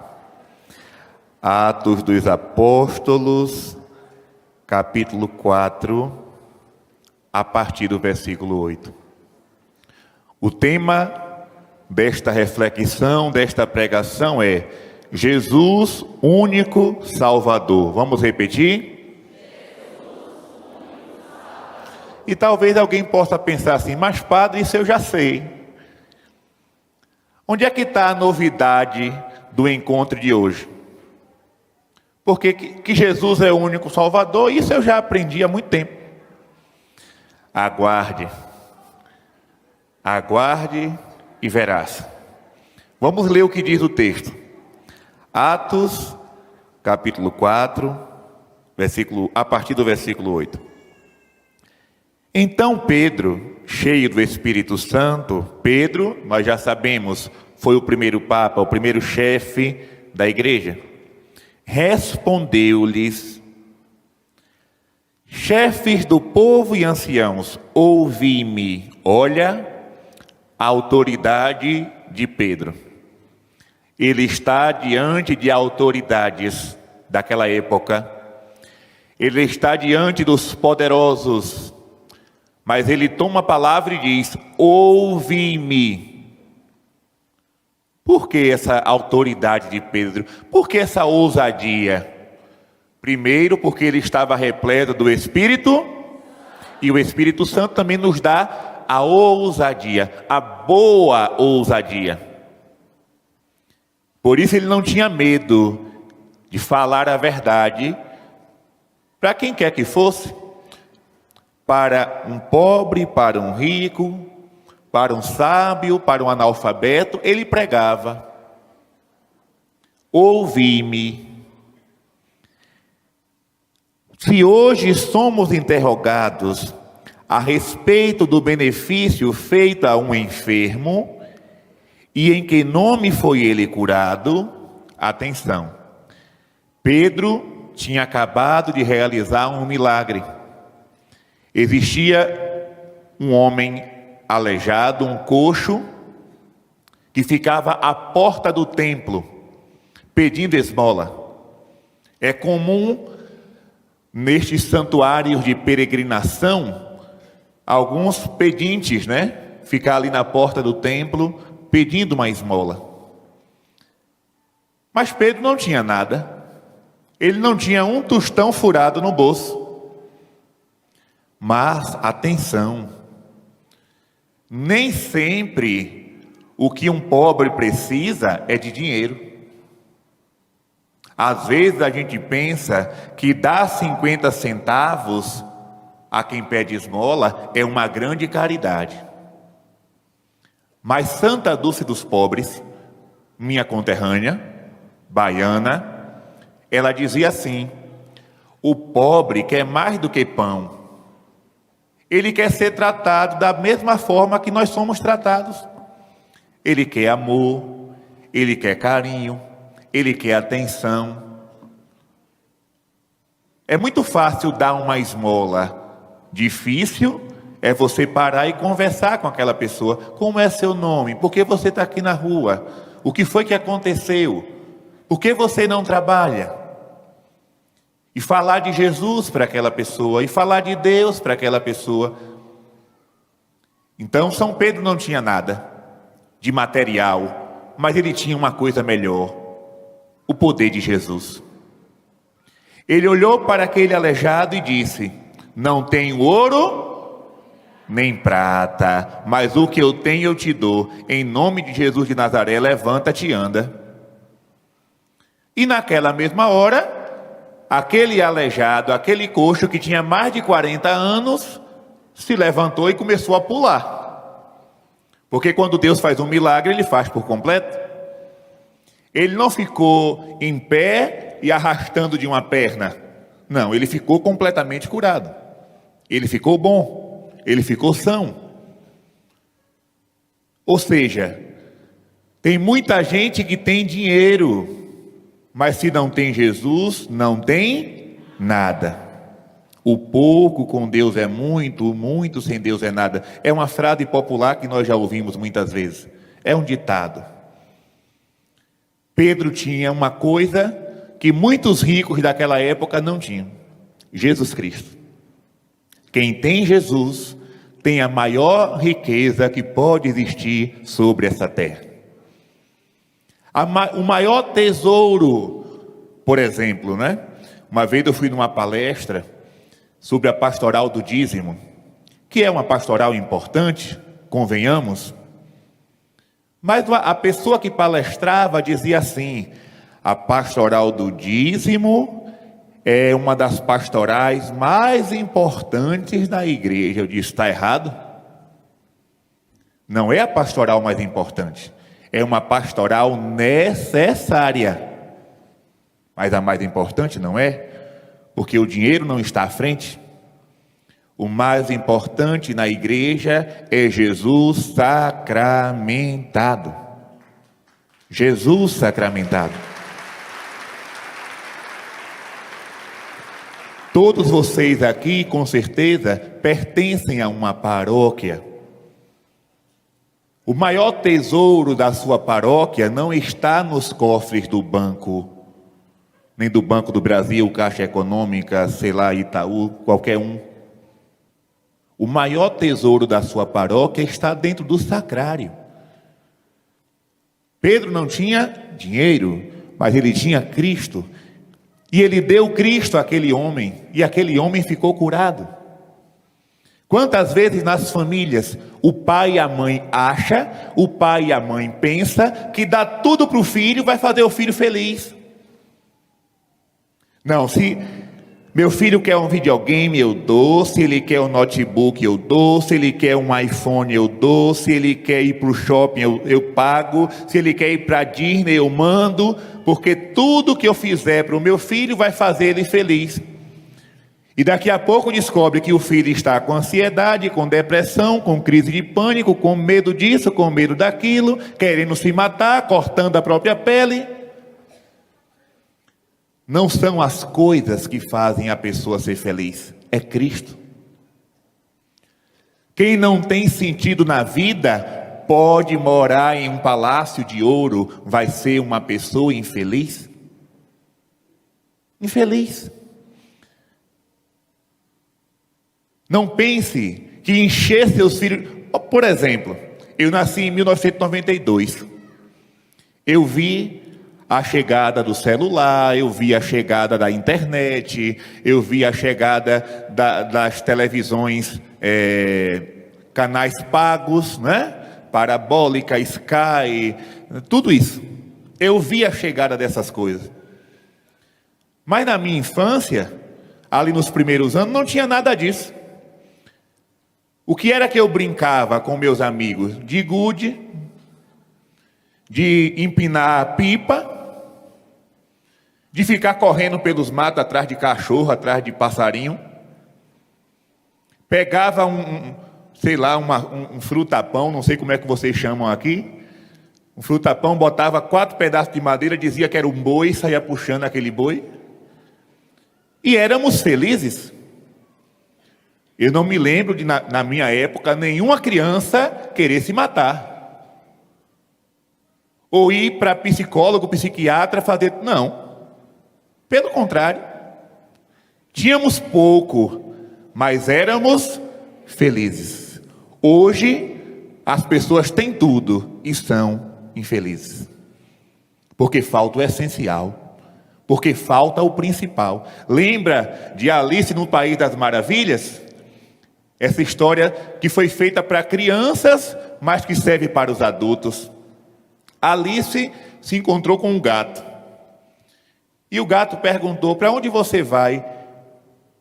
[SPEAKER 1] Atos dos Apóstolos, capítulo 4, a partir do versículo 8. O tema desta reflexão, desta pregação é Jesus, único Salvador. Vamos repetir? E talvez alguém possa pensar assim, mas padre, isso eu já sei. Onde é que está a novidade do encontro de hoje? Porque que Jesus é o único Salvador, isso eu já aprendi há muito tempo. Aguarde. Aguarde e verás. Vamos ler o que diz o texto. Atos, capítulo 4, a partir do versículo 8. Então Pedro, cheio do Espírito Santo, Pedro, nós já sabemos, foi o primeiro papa, o primeiro chefe da igreja, respondeu-lhes: chefes do povo e anciãos, ouvi-me. Olha a autoridade de Pedro. Ele está diante de autoridades daquela época. Ele está diante dos poderosos. Mas ele toma a palavra e diz: ouvi-me. Por que essa autoridade de Pedro? Por que essa ousadia? Primeiro, porque ele estava repleto do Espírito, e o Espírito Santo também nos dá a ousadia, a boa ousadia. Por isso ele não tinha medo de falar a verdade para quem quer que fosse, para um pobre, para um rico, para um sábio, para um analfabeto, ele pregava: ouvi-me. Se hoje somos interrogados a respeito do benefício feito a um enfermo e em que nome foi ele curado, atenção, Pedro tinha acabado de realizar um milagre. Existia um homem aleijado, um coxo, que ficava à porta do templo, pedindo esmola. É comum, nestes santuários de peregrinação, alguns pedintes, ficar ali na porta do templo, pedindo uma esmola. Mas Pedro não tinha nada. Ele não tinha um tostão furado no bolso. Mas, atenção, nem sempre o que um pobre precisa é de dinheiro. Às vezes a gente pensa que dar 50 centavos a quem pede esmola é uma grande caridade. Mas Santa Dulce dos Pobres, minha conterrânea, baiana, ela dizia assim: o pobre quer mais do que pão. Ele quer ser tratado da mesma forma que nós somos tratados. Ele quer amor, ele quer carinho, ele quer atenção. É muito fácil dar uma esmola. Difícil é você parar e conversar com aquela pessoa. Como é seu nome? Por que você está aqui na rua? O que foi que aconteceu? Por que você não trabalha? E falar de Jesus para aquela pessoa, e falar de Deus para aquela pessoa. Então São Pedro não tinha nada de material, mas ele tinha uma coisa melhor: o poder de Jesus. Ele olhou para aquele aleijado e disse: não tenho ouro nem prata, mas o que eu tenho eu te dou. Em nome de Jesus de Nazaré, levanta-te e anda. E naquela mesma hora, aquele aleijado, aquele coxo que tinha mais de 40 anos, se levantou e começou a pular. Porque quando Deus faz um milagre, Ele faz por completo. Ele não ficou em pé e arrastando de uma perna. Não, ele ficou completamente curado. Ele ficou bom. Ele ficou são. Ou seja, tem muita gente que tem dinheiro, mas se não tem Jesus, não tem
[SPEAKER 2] nada. O pouco com Deus é muito, o muito sem Deus é nada. É uma frase popular que nós já ouvimos muitas vezes. É um ditado. Pedro tinha uma coisa que muitos ricos daquela época não tinham: Jesus Cristo. Quem tem Jesus tem a maior riqueza que pode existir sobre essa terra. O maior tesouro, por exemplo, né? Uma vez eu fui numa palestra sobre a pastoral do dízimo, que é uma pastoral importante, convenhamos. Mas a pessoa que palestrava dizia assim: a pastoral do dízimo é uma das pastorais mais importantes da igreja. Eu disse: está errado. Não é a pastoral mais importante, é uma pastoral necessária. Mas a mais importante não é, porque o dinheiro não está à frente. O mais importante na igreja é Jesus sacramentado. Jesus sacramentado. Todos vocês aqui, com certeza, pertencem a uma paróquia. O maior tesouro da sua paróquia não está nos cofres do banco, nem do Banco do Brasil, Caixa Econômica, sei lá, Itaú, qualquer um. O maior tesouro da sua paróquia está dentro do sacrário. Pedro não tinha dinheiro, mas ele tinha Cristo. E ele deu Cristo àquele homem, e aquele homem ficou curado. Quantas vezes nas famílias o pai e a mãe acham, o pai e a mãe pensam que dá tudo para o filho, vai fazer o filho feliz. Não, se meu filho quer um videogame, eu dou. Se ele quer um notebook, eu dou. Se ele quer um iPhone, eu dou. Se ele quer ir para o shopping, eu pago. Se ele quer ir para a Disney, eu mando. Porque tudo que eu fizer para o meu filho vai fazer ele feliz. E daqui a pouco descobre que o filho está com ansiedade, com depressão, com crise de pânico, com medo disso, com medo daquilo, querendo se matar, cortando a própria pele. Não são as coisas que fazem a pessoa ser feliz, é Cristo. Quem não tem sentido na vida pode morar em um palácio de ouro, vai ser uma pessoa infeliz? Infeliz. Não pense que encher seus filhos... Por exemplo, eu nasci em 1992. Eu vi a chegada do celular, eu vi a chegada da internet, eu vi a chegada das televisões, canais pagos, né? Parabólica, Sky, tudo isso. Eu vi a chegada dessas coisas. Mas na minha infância, ali nos primeiros anos, não tinha nada disso. O que era que eu brincava com meus amigos? De gude, de empinar a pipa, de ficar correndo pelos matos atrás de cachorro, atrás de passarinho. Pegava um frutapão, não sei como é que vocês chamam aqui. Um frutapão, botava 4 pedaços de madeira, dizia que era um boi, saía puxando aquele boi. E éramos felizes. Eu não me lembro de, na minha época, nenhuma criança querer se matar. Ou ir para psicólogo, psiquiatra, fazer... Não. Pelo contrário. Tínhamos pouco, mas éramos felizes. Hoje, as pessoas têm tudo e são infelizes. Porque falta o essencial. Porque falta o principal. Lembra de Alice no País das Maravilhas? Essa história que foi feita para crianças, mas que serve para os adultos. Alice se encontrou com um gato. E o gato perguntou: para onde você vai?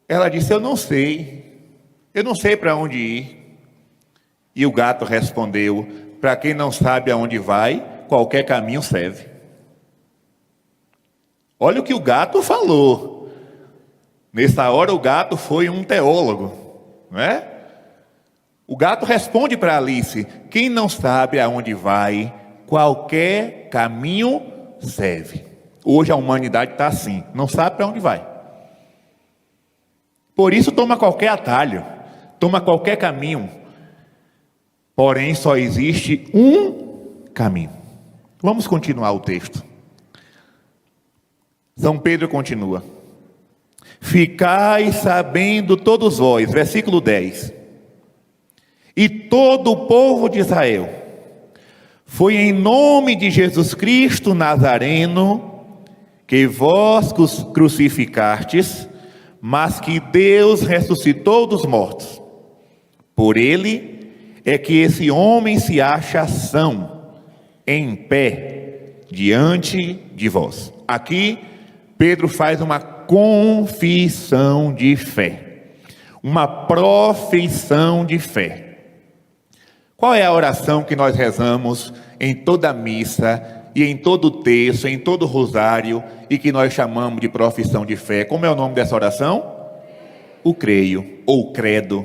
[SPEAKER 2] Ela disse: eu não sei. Eu não sei para onde ir. E o gato respondeu: para quem não sabe aonde vai, qualquer caminho serve. Olha o que o gato falou. Nessa hora o gato foi um teólogo, não é? O gato responde para Alice: quem não sabe aonde vai, qualquer caminho serve. Hoje a humanidade está assim, não sabe para onde vai. Por isso toma qualquer atalho, toma qualquer caminho. Porém, só existe um caminho. Vamos continuar o texto. São Pedro continua. Ficai sabendo todos vós, versículo 10. E todo o povo de Israel, foi em nome de Jesus Cristo Nazareno, que vós crucificastes, mas que Deus ressuscitou dos mortos. Por ele é que esse homem se acha são, em pé, diante de vós. Aqui, Pedro faz uma confissão de fé, uma profissão de fé. Qual é a oração que nós rezamos em toda a missa, e em todo o terço, em todo o rosário, e que nós chamamos de profissão de fé? Como é o nome dessa oração? O creio, ou credo.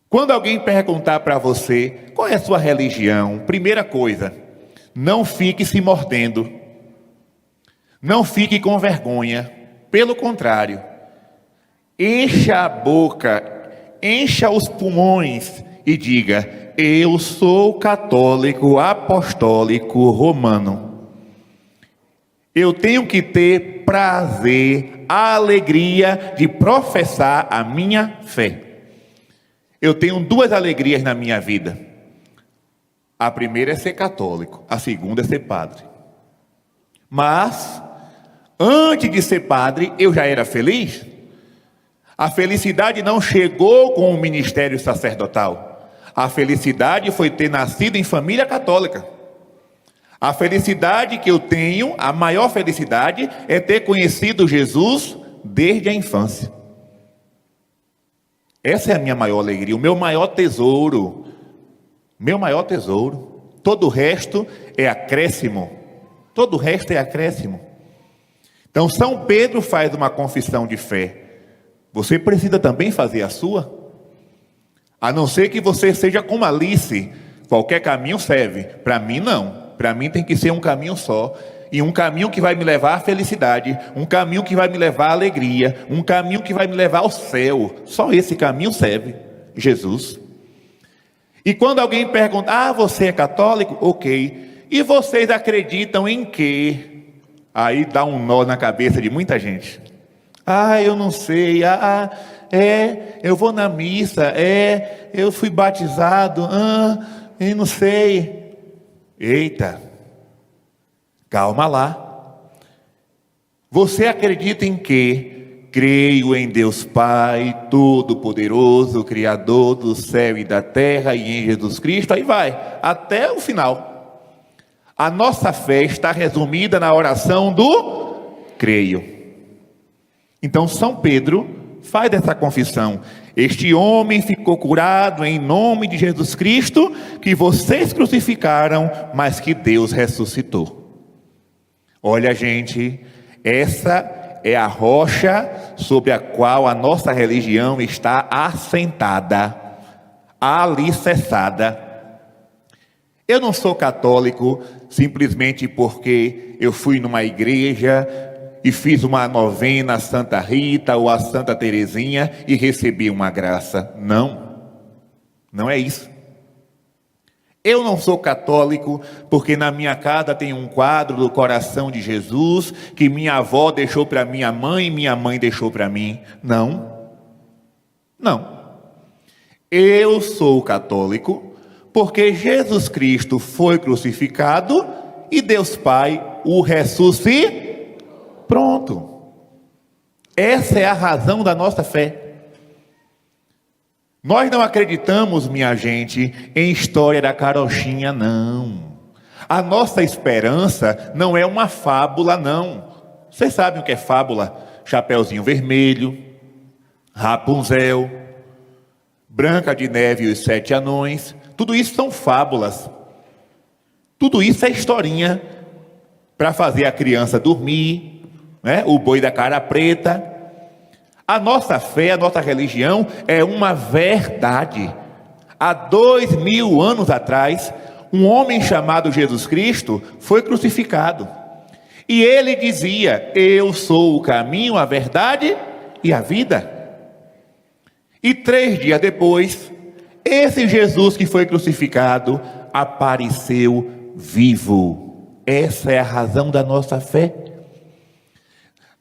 [SPEAKER 2] Quando alguém perguntar para você, qual é a sua religião? Primeira coisa, não fique se mordendo. Não fique com vergonha. Pelo contrário, encha a boca, encha os pulmões e diga: eu sou católico, apostólico, romano. Eu tenho que ter prazer, alegria de professar a minha fé. Eu tenho duas alegrias na minha vida. A primeira é ser católico, a segunda é ser padre. Mas, antes de ser padre, eu já era feliz. A felicidade não chegou com o ministério sacerdotal. A felicidade foi ter nascido em família católica. A felicidade que eu tenho, a maior felicidade, é ter conhecido Jesus desde a infância. Essa é a minha maior alegria, o meu maior tesouro. Meu maior tesouro. Todo o resto é acréscimo. Todo o resto é acréscimo. Então, São Pedro faz uma confissão de fé. Você precisa também fazer a sua. A não ser que você seja como Alice. Qualquer caminho serve. Para mim, não. Para mim tem que ser um caminho só. E um caminho que vai me levar à felicidade. Um caminho que vai me levar à alegria. Um caminho que vai me levar ao céu. Só esse caminho serve. Jesus. E quando alguém pergunta: você é católico? Ok. E vocês acreditam em quê? Aí dá um nó na cabeça de muita gente. Eu não sei. Eu vou na missa. Eu fui batizado. Eu não sei. Eita, calma lá. Você acredita em quê? Creio em Deus Pai, Todo-Poderoso, Criador do céu e da terra, e em Jesus Cristo. Aí vai, até o final. A nossa fé está resumida na oração do creio. Então São Pedro faz essa confissão: este homem ficou curado em nome de Jesus Cristo, que vocês crucificaram, mas que Deus ressuscitou. Olha, gente, essa é a rocha sobre a qual a nossa religião está assentada, alicerçada. Eu não sou católico simplesmente porque eu fui numa igreja e fiz uma novena a Santa Rita ou a Santa Teresinha e recebi uma graça. Não, não é isso. Eu não sou católico porque na minha casa tem um quadro do coração de Jesus que minha avó deixou para minha mãe e minha mãe deixou para mim. Não, não. Eu sou católico porque Jesus Cristo foi crucificado e Deus Pai o ressuscitou. Pronto. Essa é a razão da nossa fé. Nós não acreditamos, minha gente, em história da carochinha, não. A nossa esperança não é uma fábula, não. Vocês sabem o que é fábula? Chapeuzinho Vermelho, Rapunzel, Branca de Neve e os 7 Anões. Tudo isso são fábulas. Tudo isso é historinha para fazer a criança dormir. O boi da cara preta. A nossa fé, a nossa religião é uma verdade. Há 2000 anos atrás, um homem chamado Jesus Cristo foi crucificado. E ele dizia: eu sou o caminho, a verdade e a vida. E 3 dias depois, esse Jesus que foi crucificado apareceu vivo. Essa é a razão da nossa fé.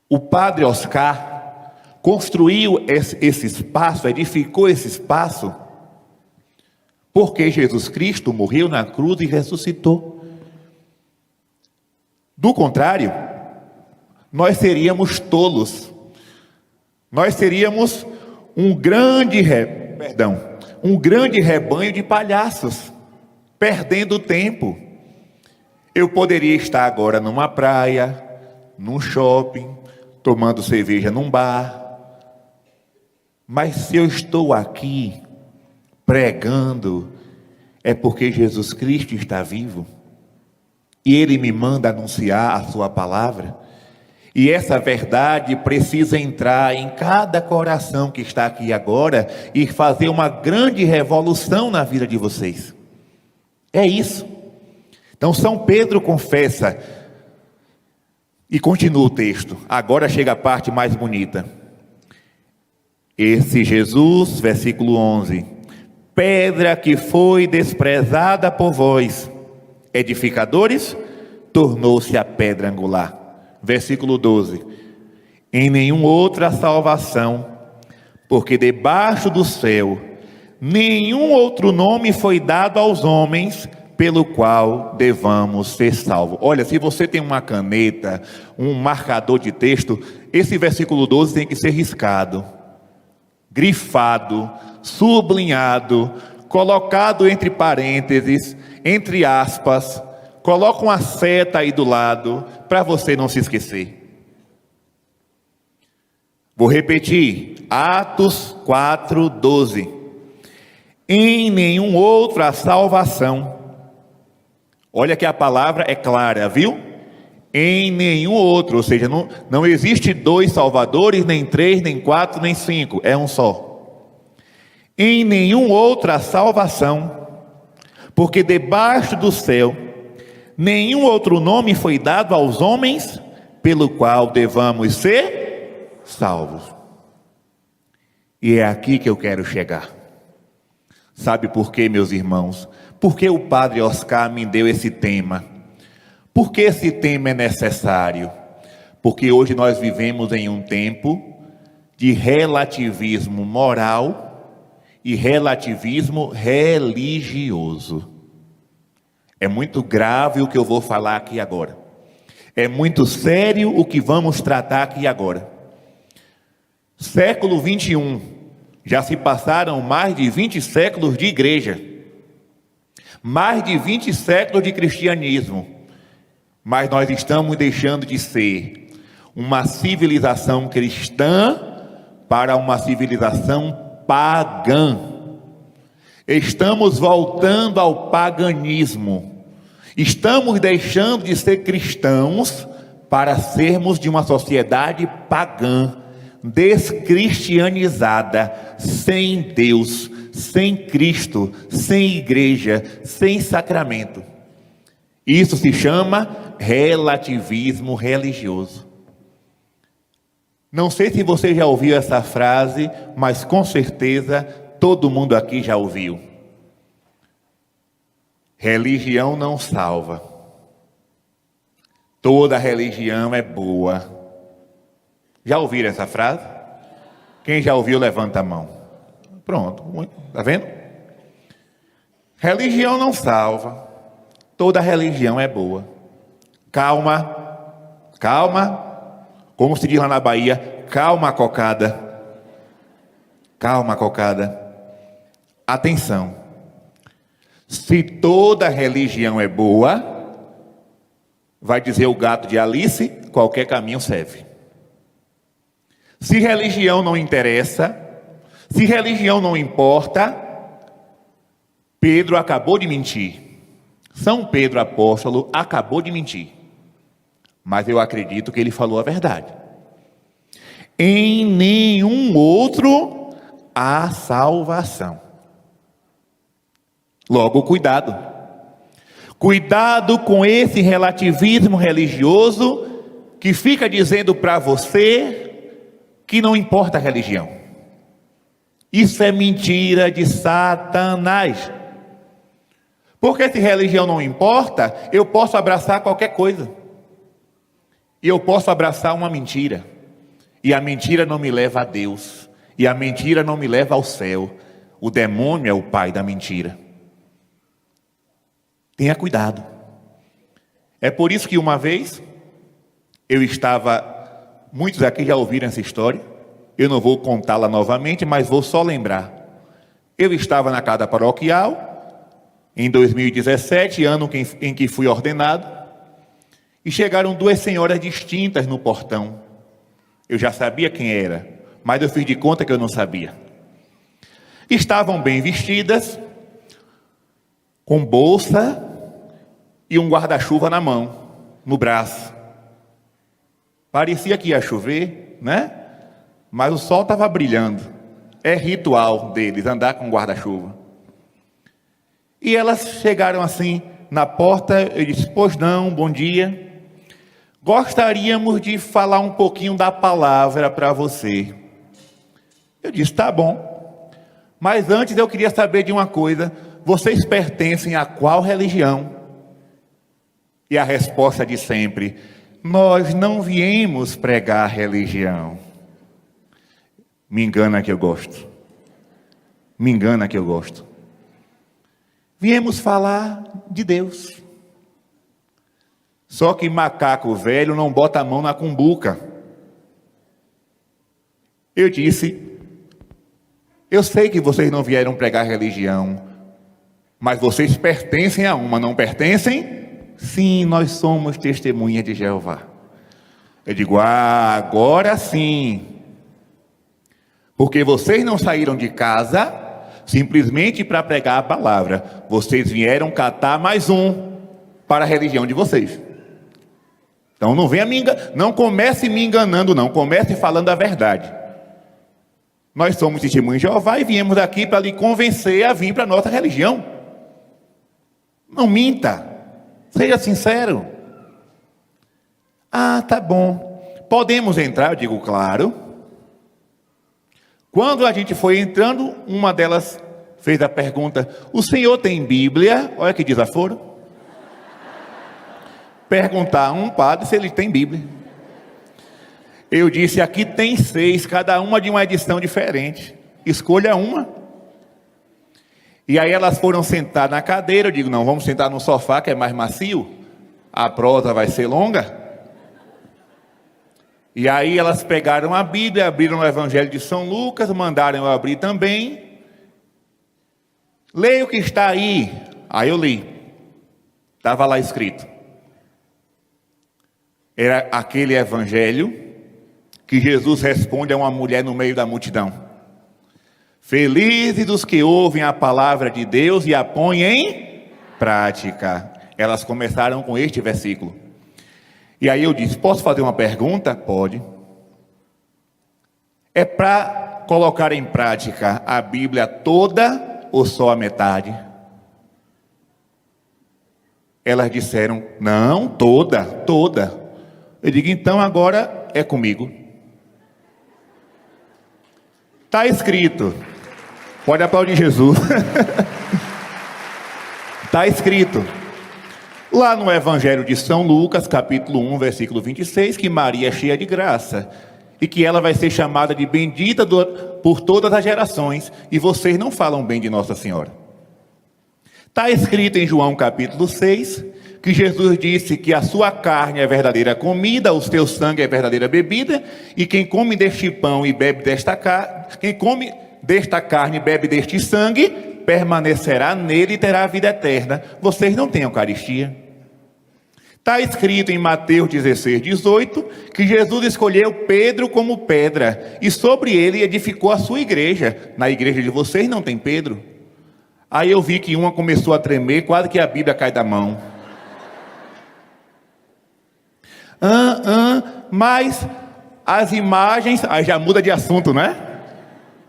[SPEAKER 2] O padre Oscar construiu esse espaço, edificou esse espaço, porque Jesus Cristo morreu na cruz e ressuscitou. Do contrário, nós seríamos tolos. Nós seríamos um grande rebanho de palhaços, perdendo tempo. Eu poderia estar agora numa praia, num shopping, tomando cerveja num bar. Mas se eu estou aqui pregando, é porque Jesus Cristo está vivo. E Ele me manda anunciar a sua palavra. E essa verdade precisa entrar em cada coração que está aqui agora e fazer uma grande revolução na vida de vocês. É isso. Então São Pedro confessa, e continua o texto. Agora chega a parte mais bonita. Esse Jesus, versículo 11, pedra que foi desprezada por vós, edificadores, tornou-se a pedra angular. Versículo 12, em nenhuma outra salvação, porque debaixo do céu, nenhum outro nome foi dado aos homens, pelo qual devamos ser salvos. Olha, se você tem uma caneta, um marcador de texto, esse versículo 12 tem que ser riscado, grifado, sublinhado, colocado entre parênteses, entre aspas. Coloca uma seta aí do lado, para você não se esquecer. Vou repetir, Atos 4:12. Em nenhum outro a salvação. Olha que a palavra é clara, viu? Em nenhum outro, ou seja, não existe 2 salvadores, nem 3, nem 4, nem 5, é um só. Em nenhum outro a salvação, porque debaixo do céu, nenhum outro nome foi dado aos homens, pelo qual devamos ser salvos. E é aqui que eu quero chegar. Sabe por quê, meus irmãos? Porque o padre Oscar me deu esse tema. Por que esse tema é necessário? Porque hoje nós vivemos em um tempo de relativismo moral e relativismo religioso. É muito grave o que eu vou falar aqui agora. É muito sério o que vamos tratar aqui agora. Século 21. Já se passaram mais de 20 séculos de igreja. Mais de 20 séculos de cristianismo. Mas nós estamos deixando de ser uma civilização cristã para uma civilização pagã. Estamos voltando ao paganismo. Estamos deixando de ser cristãos para sermos de uma sociedade pagã, descristianizada, sem Deus, sem Cristo, sem igreja, sem sacramento. Isso se chama relativismo religioso. Não sei se você já ouviu essa frase, mas com certeza todo mundo aqui já ouviu. Religião não salva. Toda religião é boa. Já ouviram essa frase? Quem já ouviu, levanta a mão. Pronto, está vendo? Religião não salva. Toda religião é boa. Calma, calma. Como se diz lá na Bahia, calma, cocada. Calma, cocada. Atenção. Se toda religião é boa, vai dizer o gato de Alice, qualquer caminho serve. Se religião não interessa, se religião não importa, Pedro acabou de mentir. São Pedro apóstolo acabou de mentir. Mas eu acredito que ele falou a verdade. Em nenhum outro há salvação. Logo, cuidado. Cuidado com esse relativismo religioso que fica dizendo para você que não importa a religião. Isso é mentira de Satanás. Porque se religião não importa, eu posso abraçar qualquer coisa. E eu posso abraçar uma mentira. E a mentira não me leva a Deus. E a mentira não me leva ao céu. O demônio é o pai da mentira. Tenha cuidado. É por isso que uma vez eu estava... Muitos aqui já ouviram essa história. Eu não vou contá-la novamente, mas vou só lembrar. Eu estava na casa paroquial, em 2017, ano em que fui ordenado, e chegaram duas senhoras distintas no portão. Eu já sabia quem era, mas eu fiz de conta que eu não sabia. Estavam bem vestidas, com bolsa e um guarda-chuva na mão, no braço. Parecia que ia chover, né? Mas o sol estava brilhando. É ritual deles, andar com guarda-chuva. E elas chegaram assim na porta, eu disse, pois não, bom dia. Gostaríamos de falar um pouquinho da palavra para você. Eu disse, tá bom. Mas antes eu queria saber de uma coisa. Vocês pertencem a qual religião? E a resposta de sempre, nós não viemos pregar religião. Me engana que eu gosto. Me engana que eu gosto. Viemos falar de Deus. Só que macaco velho não bota a mão na cumbuca. Eu disse, eu sei que vocês não vieram pregar religião, mas vocês pertencem a uma, não pertencem? Sim, nós somos testemunhas de Jeová. Eu digo, agora sim. Porque vocês não saíram de casa simplesmente para pregar a palavra. Vocês vieram catar mais um para a religião de vocês. Então não venha não comece me enganando, não. Comece falando a verdade. Nós somos testemunhas de Jeová e viemos aqui para lhe convencer a vir para a nossa religião. Não minta. Seja sincero. Ah, tá bom. Podemos entrar? Eu digo, claro. Quando a gente foi entrando, uma delas fez a pergunta, o senhor tem Bíblia? Olha que desaforo. Perguntar a um padre se ele tem Bíblia. Eu disse, aqui tem 6, cada uma de uma edição diferente. Escolha uma. E aí elas foram sentar na cadeira, eu digo, não, vamos sentar no sofá que é mais macio. A prosa vai ser longa. E aí elas pegaram a Bíblia, abriram o Evangelho de São Lucas, mandaram eu abrir também. Leia o que está aí. Aí eu li. Estava lá escrito. Era aquele Evangelho que Jesus responde a uma mulher no meio da multidão. Felizes os que ouvem a palavra de Deus e a põem em prática. Elas começaram com este versículo. E aí eu disse, posso fazer uma pergunta? Pode. É para colocar em prática a Bíblia toda ou só a metade? Elas disseram, não, toda, toda. Eu digo, então agora é comigo. Está escrito. Pode aplaudir Jesus. Está escrito. Lá no Evangelho de São Lucas, capítulo 1, versículo 26, que Maria é cheia de graça. E que ela vai ser chamada de bendita por todas as gerações. E vocês não falam bem de Nossa Senhora. Está escrito em João capítulo 6, que Jesus disse que a sua carne é verdadeira comida, o seu sangue é verdadeira bebida, e quem come deste pão e bebe desta carne, quem come desta carne e bebe deste sangue, permanecerá nele e terá a vida eterna. Vocês não têm Eucaristia. Está escrito em Mateus 16, 18, que Jesus escolheu Pedro como pedra, e sobre ele edificou a sua igreja. Na igreja de vocês não tem Pedro. Aí eu vi que uma começou a tremer, quase que a Bíblia cai da mão. Mas as imagens, aí já muda de assunto, né?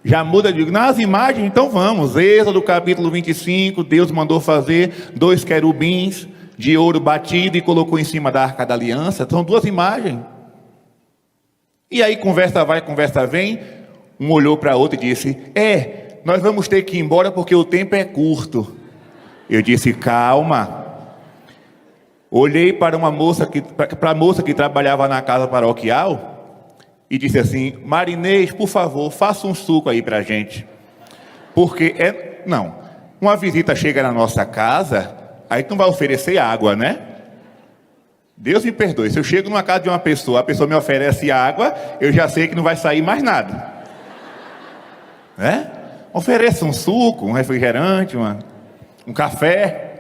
[SPEAKER 2] Já muda, digo, nas imagens, então vamos. Êxodo capítulo 25, Deus mandou fazer 2 querubins de ouro batido e colocou em cima da Arca da Aliança. São 2 imagens. E aí conversa vai, conversa vem, um olhou para outro e disse: nós vamos ter que ir embora porque o tempo é curto. Eu disse: calma. Olhei para a moça que trabalhava na casa paroquial e disse assim: Marinês, por favor, faça um suco aí para a gente. Porque uma visita chega na nossa casa, aí tu não vai oferecer água, né? Deus me perdoe, se eu chego numa casa de uma pessoa, a pessoa me oferece água, eu já sei que não vai sair mais nada, né? Ofereça um suco, um refrigerante, um café.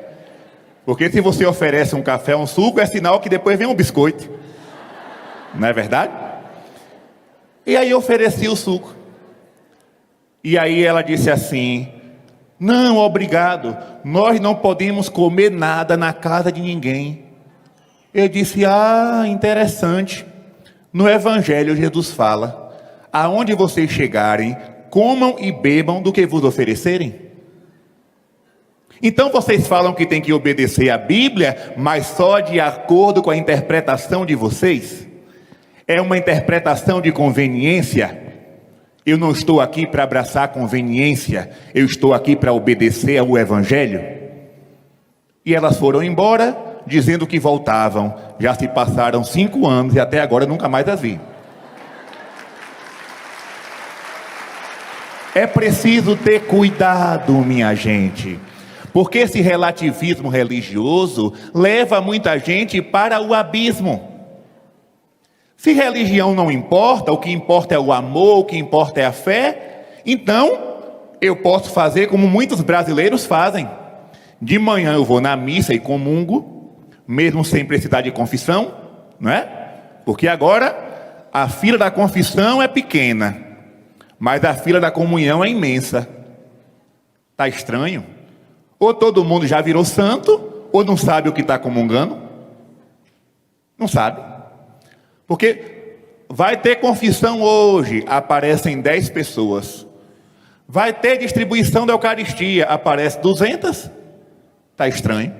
[SPEAKER 2] Porque se você oferece um café, um suco, é sinal que depois vem um biscoito. Não é verdade? E aí eu ofereci o suco. E aí ela disse assim: não, obrigado, nós não podemos comer nada na casa de ninguém. Eu disse: interessante. No Evangelho Jesus fala: aonde vocês chegarem, comam e bebam do que vos oferecerem. Então vocês falam que tem que obedecer à Bíblia, mas só de acordo com a interpretação de vocês? É uma interpretação de conveniência? Eu não estou aqui para abraçar conveniência, eu estou aqui para obedecer ao Evangelho. E elas foram embora, dizendo que voltavam. Já se passaram 5 anos e até agora nunca mais as vi. É preciso ter cuidado, minha gente, porque esse relativismo religioso leva muita gente para o abismo. Se religião não importa, o que importa é o amor, o que importa é a fé, então eu posso fazer como muitos brasileiros fazem. De manhã eu vou na missa e comungo, mesmo sem precisar de confissão, não é? Porque agora a fila da confissão é pequena, mas a fila da comunhão é imensa. Está estranho? Ou todo mundo já virou santo, ou não sabe o que está comungando. Não sabe. Porque vai ter confissão hoje, aparecem 10 pessoas. Vai ter distribuição da Eucaristia, aparece 200. Está estranho.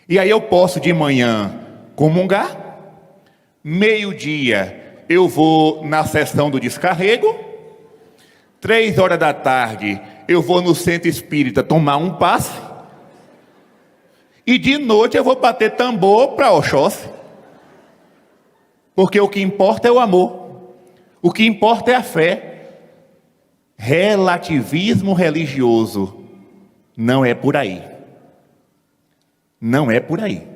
[SPEAKER 2] E aí eu posso de manhã comungar, meio-dia eu vou na sessão do descarrego, 3 horas da tarde eu vou no centro espírita tomar um passe, e de noite eu vou bater tambor para Oxóssi. Porque o que importa é o amor, o que importa é a fé. Relativismo religioso não é por aí. Não é por aí.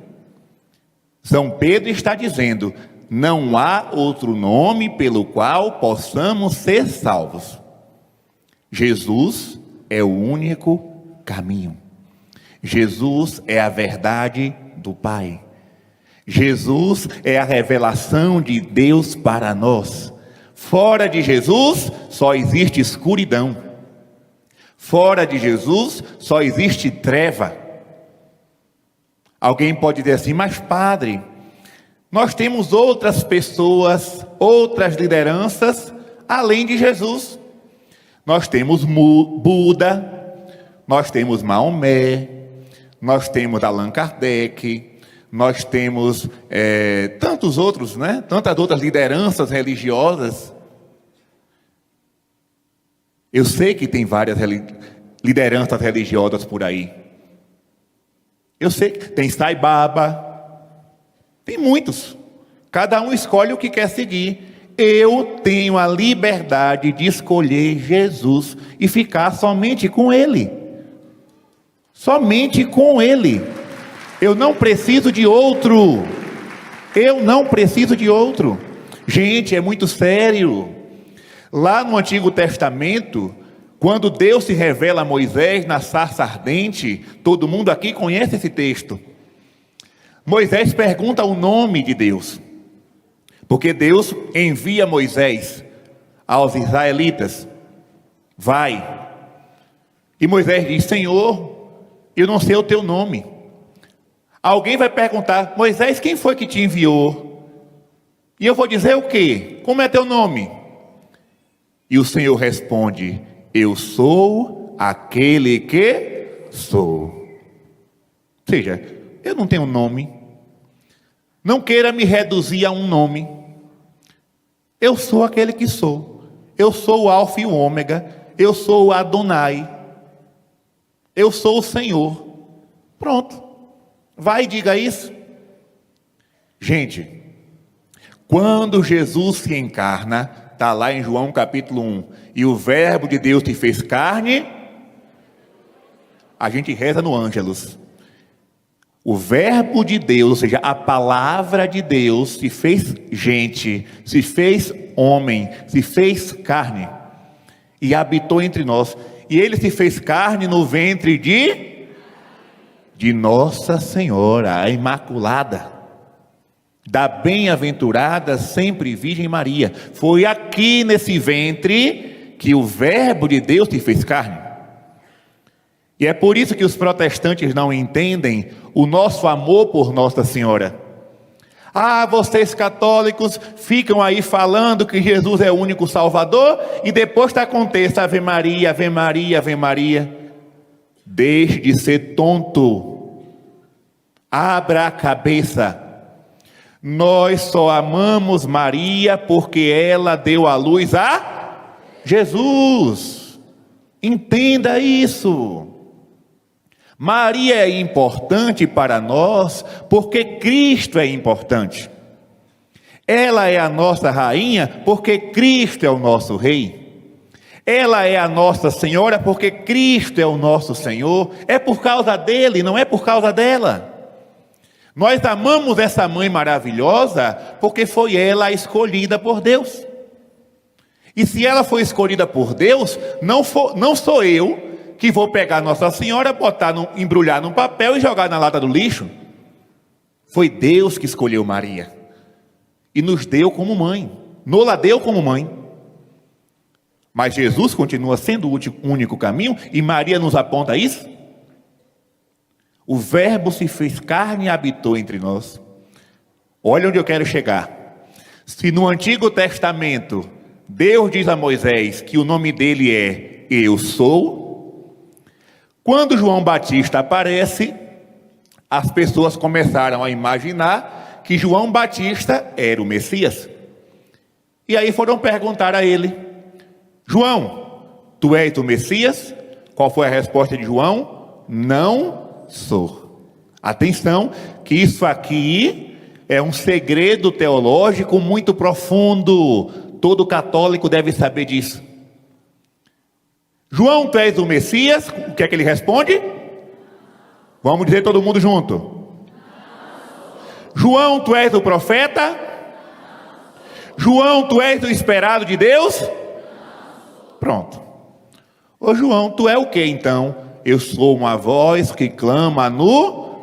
[SPEAKER 2] São Pedro está dizendo: não há outro nome pelo qual possamos ser salvos. Jesus é o único caminho. Jesus é a verdade do Pai. Jesus é a revelação de Deus para nós. Fora de Jesus só existe escuridão. Fora de Jesus só existe treva. Alguém pode dizer assim: mas padre, nós temos outras pessoas, outras lideranças além de Jesus. Nós temos Buda, nós temos Maomé, nós temos Allan Kardec, nós temos tantos outros, né? Tantas outras lideranças religiosas. Eu sei que tem várias lideranças religiosas por aí. Eu sei que tem Sai Baba, tem muitos. Cada um escolhe o que quer seguir. Eu tenho a liberdade de escolher Jesus e ficar somente com Ele. Somente com Ele. Eu não preciso de outro. Eu não preciso de outro. Gente, é muito sério. Lá no Antigo Testamento, quando Deus se revela a Moisés na sarça ardente, todo mundo aqui conhece esse texto. Moisés pergunta o nome de Deus, porque Deus envia Moisés aos israelitas: vai. E Moisés diz: Senhor, eu não sei o teu nome. Alguém vai perguntar: Moisés, quem foi que te enviou? E eu vou dizer o quê? Como é teu nome? E o Senhor responde: eu sou aquele que sou. Ou seja, eu não tenho nome. Não queira me reduzir a um nome. Eu sou aquele que sou. Eu sou o Alfa e o Ômega. Eu sou o Adonai. Eu sou o Senhor. Pronto. Vai e diga isso. Gente, quando Jesus se encarna, está lá em João capítulo 1, e o verbo de Deus se fez carne, a gente reza no Ângelus. O verbo de Deus, ou seja, a palavra de Deus se fez gente, se fez homem, se fez carne e habitou entre nós. E ele se fez carne no ventre de Nossa Senhora, a Imaculada, da bem-aventurada sempre Virgem Maria. Foi aqui nesse ventre que o verbo de Deus se fez carne. E é por isso que os protestantes não entendem o nosso amor por Nossa Senhora. Ah, vocês católicos ficam aí falando que Jesus é o único Salvador e depois está com texto Ave Maria, Ave Maria, Ave Maria. Deixe de ser tonto. Abra a cabeça. Nós só amamos Maria porque ela deu à luz a Jesus. Entenda isso. Maria é importante para nós porque Cristo é importante. Ela é a nossa rainha porque Cristo é o nosso rei. Ela é a Nossa Senhora porque Cristo é o nosso Senhor. É por causa dele, não é por causa dela. Nós amamos essa mãe maravilhosa porque foi ela a escolhida por Deus. E se ela foi escolhida por Deus, não sou eu que vou pegar Nossa Senhora, embrulhar num papel e jogar na lata do lixo. Foi Deus que escolheu Maria e nos deu como mãe, nos deu como mãe. Mas Jesus continua sendo o único caminho e Maria nos aponta isso. O verbo se fez carne e habitou entre nós. Olha onde eu quero chegar. Se no Antigo Testamento Deus diz a Moisés que o nome dele é Eu Sou, quando João Batista aparece, as pessoas começaram a imaginar que João Batista era o Messias. E aí foram perguntar a ele: João, tu és o Messias? Qual foi a resposta de João? Não sou. Atenção, que isso aqui é um segredo teológico muito profundo. Todo católico deve saber disso. João, tu és o Messias? O que é que ele responde? Vamos dizer todo mundo junto. João, tu és o profeta? João, tu és o esperado de Deus? Pronto. Ô João, tu é o que então? Eu sou uma voz que clama no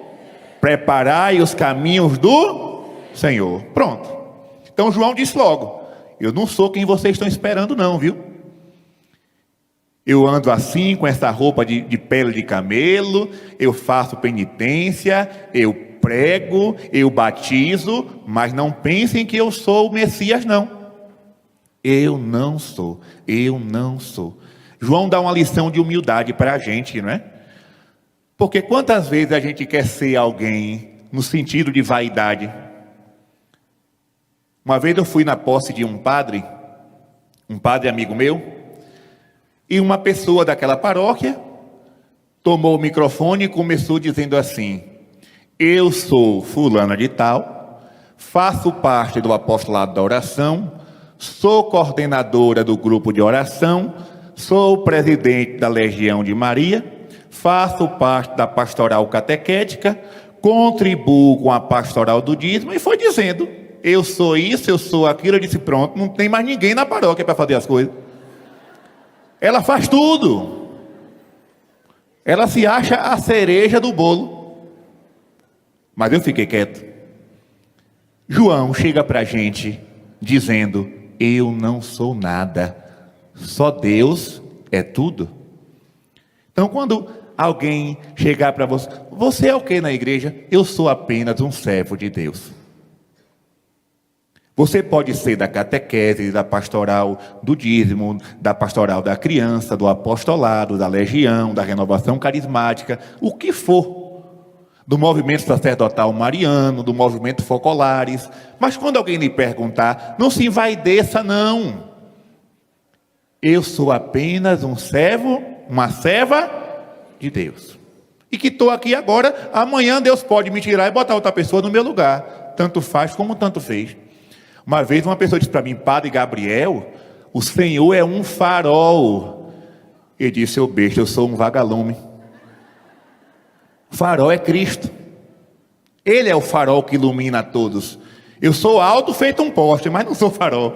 [SPEAKER 2] preparai os caminhos do Senhor. Pronto. Então João disse logo: eu não sou quem vocês estão esperando não, viu? Eu ando assim, com essa roupa de pele de camelo, eu faço penitência, eu prego, eu batizo, mas não pensem que eu sou o Messias, não. Eu não sou, eu não sou. João dá uma lição de humildade para a gente, não é? Porque quantas vezes a gente quer ser alguém no sentido de vaidade? Uma vez eu fui na posse de um padre amigo meu, e uma pessoa daquela paróquia tomou o microfone e começou dizendo assim: eu sou fulana de tal, faço parte do apostolado da oração, sou coordenadora do grupo de oração, sou presidente da Legião de Maria, faço parte da pastoral catequética, contribuo com a pastoral do dízimo, e foi dizendo: eu sou isso, eu sou aquilo. Eu disse: pronto, não tem mais ninguém na paróquia para fazer as coisas. Ela faz tudo. Ela se acha a cereja do bolo. Mas eu fiquei quieto. João chega para a gente dizendo: eu não sou nada, só Deus é tudo. Então quando alguém chegar para você: você é o que na igreja? Eu sou apenas um servo de Deus. Você pode ser da catequese, da pastoral do dízimo, da pastoral da criança, do apostolado, da legião, da renovação carismática, o que for. do movimento sacerdotal mariano, do movimento focolares. Mas quando alguém lhe perguntar, não se envaideça não. Eu sou apenas um servo, uma serva de Deus. E que estou aqui agora, amanhã Deus pode me tirar e botar outra pessoa no meu lugar. Tanto faz como tanto fez. Uma vez uma pessoa disse para mim, Padre Gabriel, o Senhor é um farol. Eu disse, seu besta, eu sou um vagalume. O farol é Cristo. Ele é o farol que ilumina a todos. Eu sou alto feito um poste, mas não sou farol.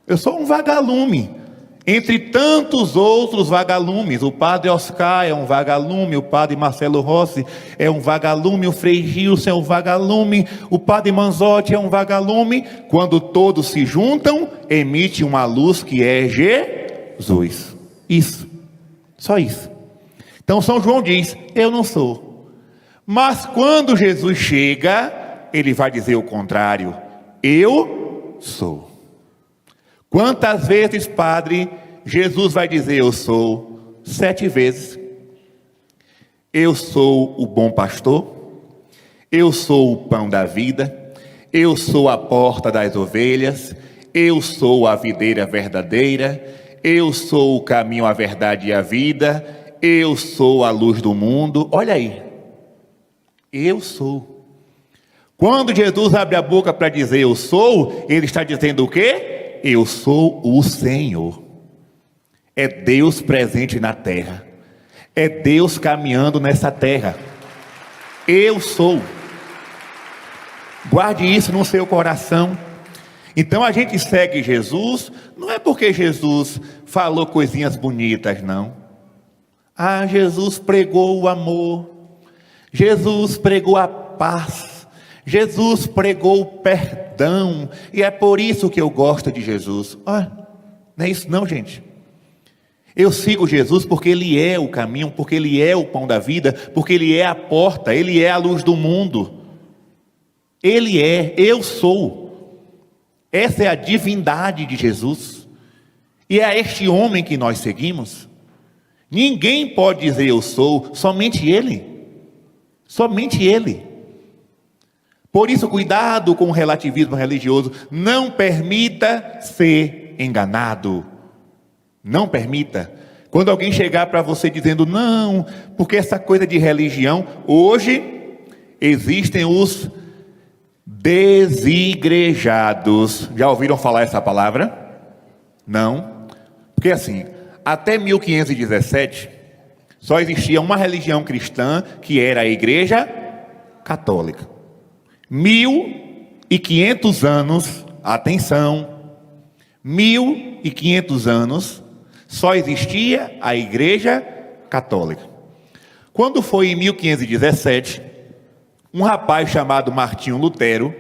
[SPEAKER 2] Eu sou um vagalume. Entre tantos outros vagalumes, o Padre Oscar é um vagalume, o Padre Marcelo Rossi é um vagalume, o Frei Gilson é um vagalume, o Padre Manzotti é um vagalume. Quando todos se juntam, emite uma luz que é Jesus. Isso, só isso. Então São João diz, eu não sou. Mas quando Jesus chega, ele vai dizer o contrário, eu sou. Quantas vezes, Padre, Jesus vai dizer eu sou? 7 vezes. Eu sou o bom pastor, eu sou o pão da vida, eu sou a porta das ovelhas, eu sou a videira verdadeira, eu sou o caminho, a verdade e a vida, eu sou a luz do mundo. Olha aí, eu sou. Quando Jesus abre a boca para dizer eu sou, ele está dizendo o quê? Eu sou o Senhor. É Deus presente na terra. É Deus caminhando nessa terra. Eu sou. Guarde isso no seu coração. Então a gente segue Jesus, não é porque Jesus falou coisinhas bonitas, não. Ah, Jesus pregou o amor. Jesus pregou a paz. Jesus pregou o perdão. E é por isso que eu gosto de Jesus. Ah, não é isso não, gente. Eu sigo Jesus porque Ele é o caminho, porque Ele é o pão da vida, porque Ele é a porta, Ele é a luz do mundo. Ele é, eu sou. Essa é a divindade de Jesus. E é a este homem que nós seguimos. Ninguém pode dizer eu sou, somente Ele. Somente Ele. Por isso, cuidado com o relativismo religioso. Não permita ser enganado. Não permita. Quando alguém chegar para você dizendo, não, porque essa coisa de religião, hoje existem os desigrejados. Já ouviram falar essa palavra? Não. Porque assim, até 1517, só existia uma religião cristã, que era a Igreja Católica. 1500 anos, atenção, 1500 anos, só existia a Igreja Católica. Quando foi em 1517, um rapaz chamado Martinho Lutero,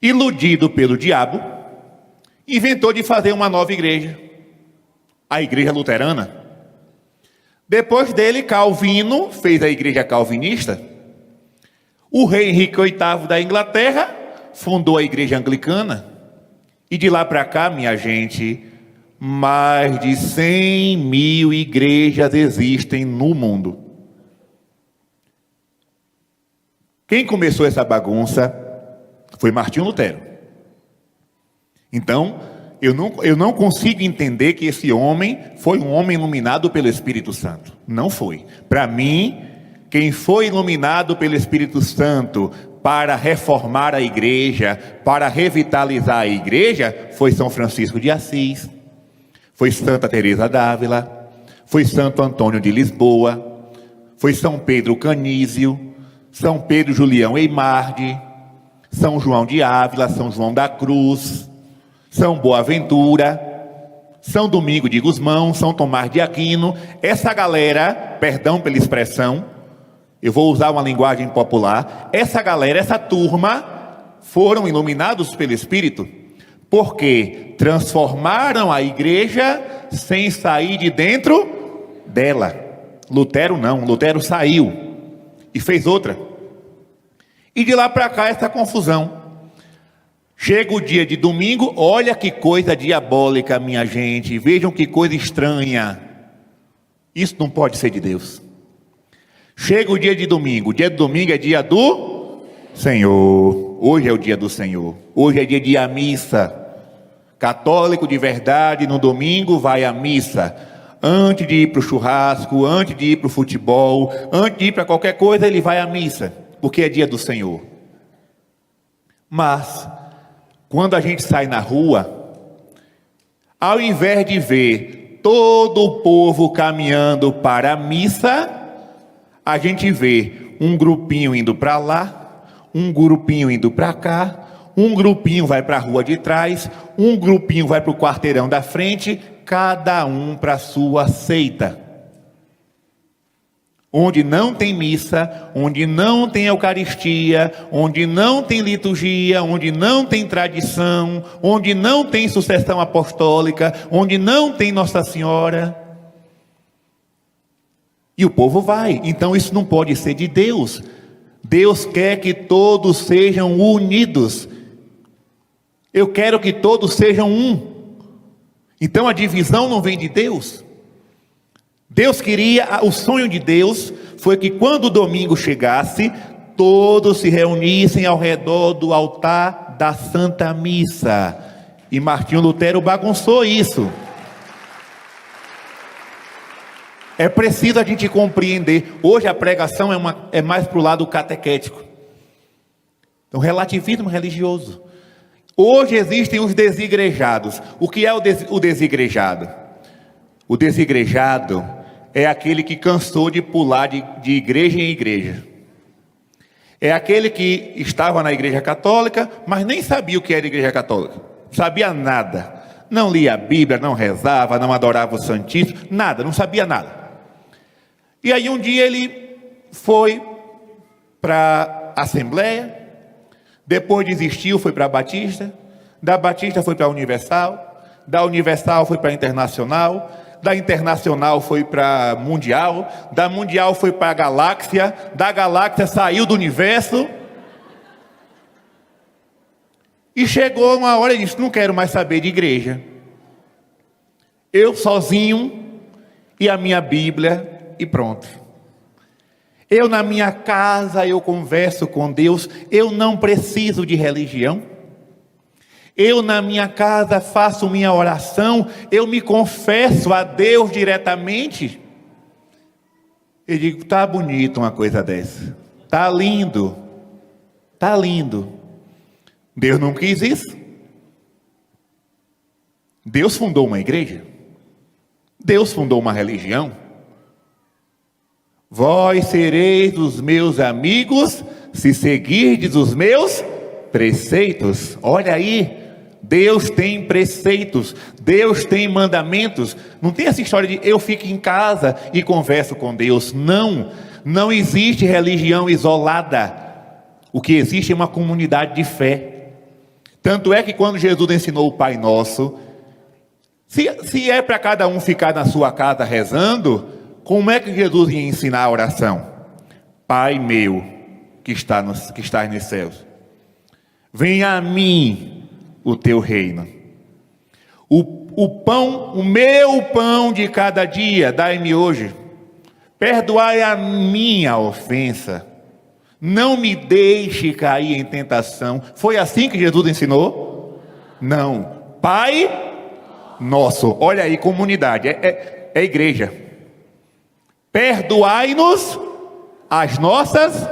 [SPEAKER 2] iludido pelo diabo, inventou de fazer uma nova igreja, a Igreja Luterana. Depois dele, Calvino fez a Igreja Calvinista. O rei Henrique VIII da Inglaterra fundou a Igreja Anglicana. E de lá para cá, minha gente, mais de 100 mil igrejas existem no mundo. Quem começou essa bagunça foi Martinho Lutero. Então, eu não consigo entender que esse homem foi um homem iluminado pelo Espírito Santo. Não foi. Para mim, quem foi iluminado pelo Espírito Santo para reformar a igreja, para revitalizar a igreja, foi São Francisco de Assis, foi Santa Teresa d'Ávila, foi Santo Antônio de Lisboa, foi São Pedro Canísio, São Pedro Julião Eimarde, São João de Ávila, São João da Cruz, São Boaventura, São Domingo de Gusmão, São Tomás de Aquino. Essa galera, perdão pela expressão, eu vou usar uma linguagem popular, essa galera, essa turma, foram iluminados pelo Espírito, porque transformaram a igreja sem sair de dentro dela. Lutero não, Lutero saiu e fez outra. E de lá para cá essa confusão. Chega o dia de domingo, olha que coisa diabólica, minha gente, vejam que coisa estranha. Isso não pode ser de Deus. Chega o dia de domingo. O dia de domingo é dia do Senhor. Hoje é o dia do Senhor. Hoje é dia de ir à missa. Católico de verdade, no domingo vai à missa. Antes de ir para o churrasco, antes de ir para o futebol, antes de ir para qualquer coisa, ele vai à missa, porque é dia do Senhor. Mas, quando a gente sai na rua, ao invés de ver todo o povo caminhando para a missa, a gente vê um grupinho indo para lá, um grupinho indo para cá, um grupinho vai para a rua de trás, um grupinho vai para o quarteirão da frente, cada um para a sua seita. Onde não tem missa, onde não tem Eucaristia, onde não tem liturgia, onde não tem tradição, onde não tem sucessão apostólica, onde não tem Nossa Senhora. E o povo vai. Então isso não pode ser de Deus. Deus quer que todos sejam unidos. Eu quero que todos sejam um. Então a divisão não vem de Deus. Deus queria, o sonho de Deus foi que quando o domingo chegasse, todos se reunissem ao redor do altar da Santa Missa. E Martinho Lutero bagunçou isso. É preciso a gente compreender. Hoje a pregação é mais para o lado catequético. Então, relativismo religioso. Hoje existem os desigrejados. O que é o desigrejado? O desigrejado é aquele que cansou de pular de igreja em igreja. É aquele que estava na igreja católica, mas nem sabia o que era igreja católica. Não sabia nada. Não lia a Bíblia, não rezava, não adorava o Santíssimo, nada, não sabia nada. E aí um dia ele foi para a Assembleia, depois desistiu, foi para a Batista, da Batista foi para a Universal, da Universal foi para a Internacional, da Internacional foi para a Mundial, da Mundial foi para a Galáxia, da Galáxia saiu do Universo, e chegou uma hora e disse, não quero mais saber de igreja, eu sozinho e a minha Bíblia, e pronto. Eu na minha casa, eu converso com Deus, eu não preciso de religião. Eu na minha casa faço minha oração, eu me confesso a Deus diretamente. Eu digo, tá bonito uma coisa dessa. Tá lindo. Tá lindo. Deus não quis isso. Deus fundou uma igreja. Deus fundou uma religião. Vós sereis os meus amigos, se seguirdes os meus preceitos. Olha aí, Deus tem preceitos, Deus tem mandamentos. Não tem essa história de eu fico em casa e converso com Deus. Não, não existe religião isolada. O que existe é uma comunidade de fé. Tanto é que quando Jesus ensinou o Pai Nosso, se é para cada um ficar na sua casa rezando, como é que Jesus ia ensinar a oração? Pai meu, que estás nos céus, venha a mim o teu reino. O meu pão de cada dia, dai-me hoje. Perdoai a minha ofensa. Não me deixe cair em tentação. Foi assim que Jesus ensinou? Não. Pai nosso. Olha aí, comunidade. É igreja. Perdoai-nos as nossas...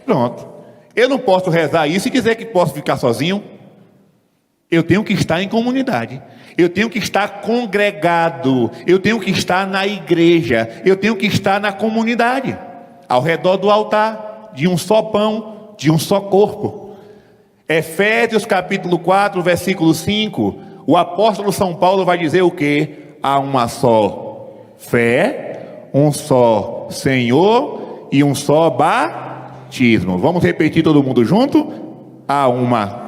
[SPEAKER 2] Pronto. Eu não posso rezar isso e dizer que posso ficar sozinho. Eu tenho que estar em comunidade. Eu tenho que estar congregado. Eu tenho que estar na igreja. Eu tenho que estar na comunidade. Ao redor do altar. De um só pão. De um só corpo. Efésios capítulo 4, versículo 5. O apóstolo São Paulo vai dizer o quê? Há uma só fé, um só Senhor e um só batismo. Vamos repetir todo mundo junto? Há uma...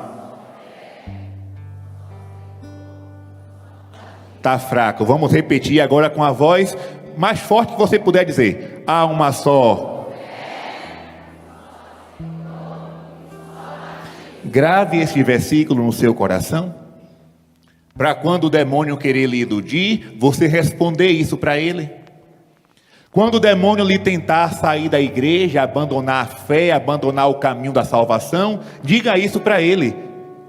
[SPEAKER 2] Tá fraco. Vamos repetir agora com a voz mais forte que você puder dizer. Há uma só. Grave esse versículo no seu coração, para quando o demônio querer lhe iludir, você responder isso para ele. Quando o demônio lhe tentar sair da igreja, abandonar a fé, abandonar o caminho da salvação, diga isso para ele: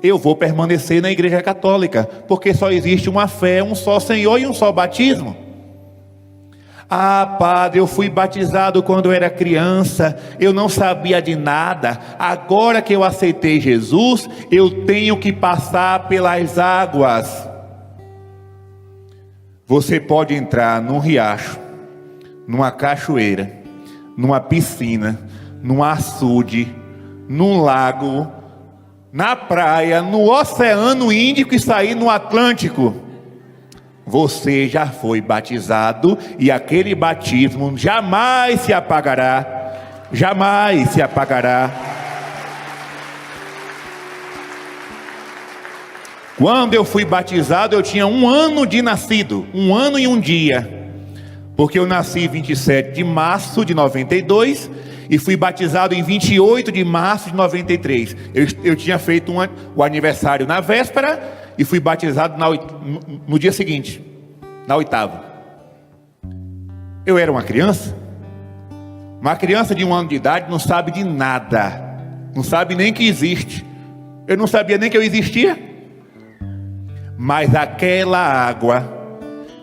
[SPEAKER 2] eu vou permanecer na igreja católica, porque só existe uma fé, um só Senhor e um só batismo. Ah, padre, eu fui batizado quando eu era criança, eu não sabia de nada, agora que eu aceitei Jesus, eu tenho que passar pelas águas. Você pode entrar num riacho, numa cachoeira, numa piscina, num açude, num lago, na praia, no Oceano Índico e sair no Atlântico. Você já foi batizado e aquele batismo jamais se apagará. Jamais se apagará. Quando eu fui batizado, eu tinha 1 ano de nascido, 1 ano e 1 dia. Porque eu nasci 27 de março de 92 e fui batizado em 28 de março de 93. Eu tinha feito o aniversário na véspera e fui batizado no dia seguinte, na 8ª. Eu era uma criança de 1 ano de idade, não sabe de nada, não sabe nem que existe. Eu não sabia nem que eu existia. Mas aquela água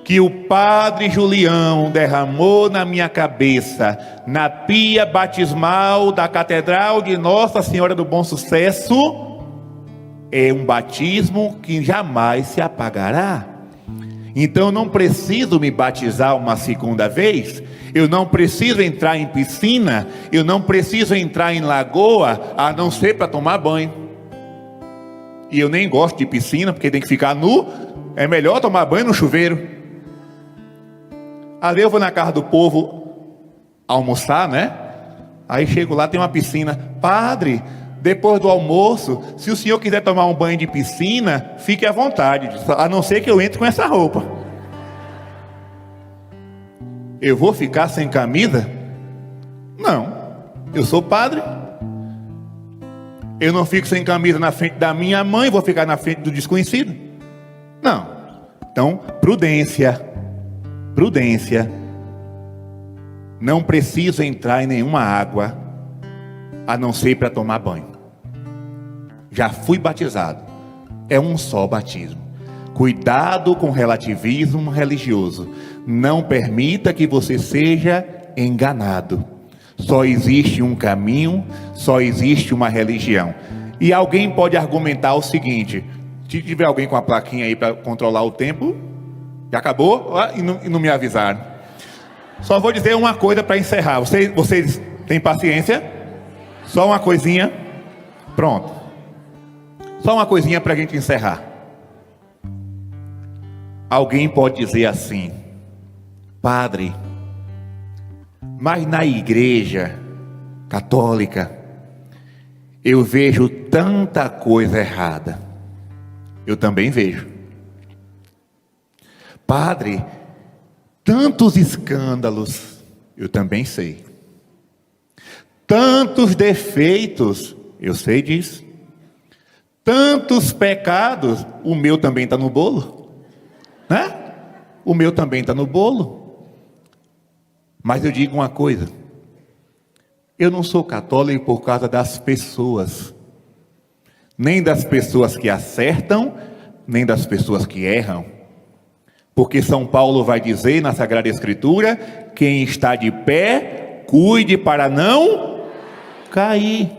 [SPEAKER 2] que o padre Julião derramou na minha cabeça, na pia batismal da Catedral de Nossa Senhora do Bom Sucesso, é um batismo que jamais se apagará. Então eu não preciso me batizar uma segunda vez, eu não preciso entrar em piscina, eu não preciso entrar em lagoa, a não ser para tomar banho. E eu nem gosto de piscina, porque tem que ficar nu, é melhor tomar banho no chuveiro. Ali eu vou na casa do povo almoçar, né? Aí chego lá, tem uma piscina. Padre, depois do almoço, se o senhor quiser tomar um banho de piscina, fique à vontade, a não ser que eu entre com essa roupa. Eu vou ficar sem camisa? Não, eu sou padre. Eu não fico sem camisa na frente da minha mãe, vou ficar na frente do desconhecido? Não. Então, prudência. Prudência. Não preciso entrar em nenhuma água, a não ser para tomar banho. Já fui batizado. É um só batismo. Cuidado com o relativismo religioso. Não permita que você seja enganado. Só existe um caminho, só existe uma religião. E alguém pode argumentar o seguinte: se tiver alguém com a plaquinha aí para controlar o tempo, já acabou e não me avisaram. Só vou dizer uma coisa para encerrar. Vocês têm paciência? Só uma coisinha. Pronto. Só uma coisinha para a gente encerrar. Alguém pode dizer assim: padre, mas na igreja católica eu vejo tanta coisa errada. Eu também vejo. Padre, tantos escândalos. Eu também sei. Tantos defeitos. Eu sei disso. Tantos pecados. O meu também está no bolo, né? O meu também está no bolo. Mas eu digo uma coisa: eu não sou católico por causa das pessoas, nem das pessoas que acertam, nem das pessoas que erram. Porque São Paulo vai dizer na Sagrada Escritura: quem está de pé, cuide para não cair.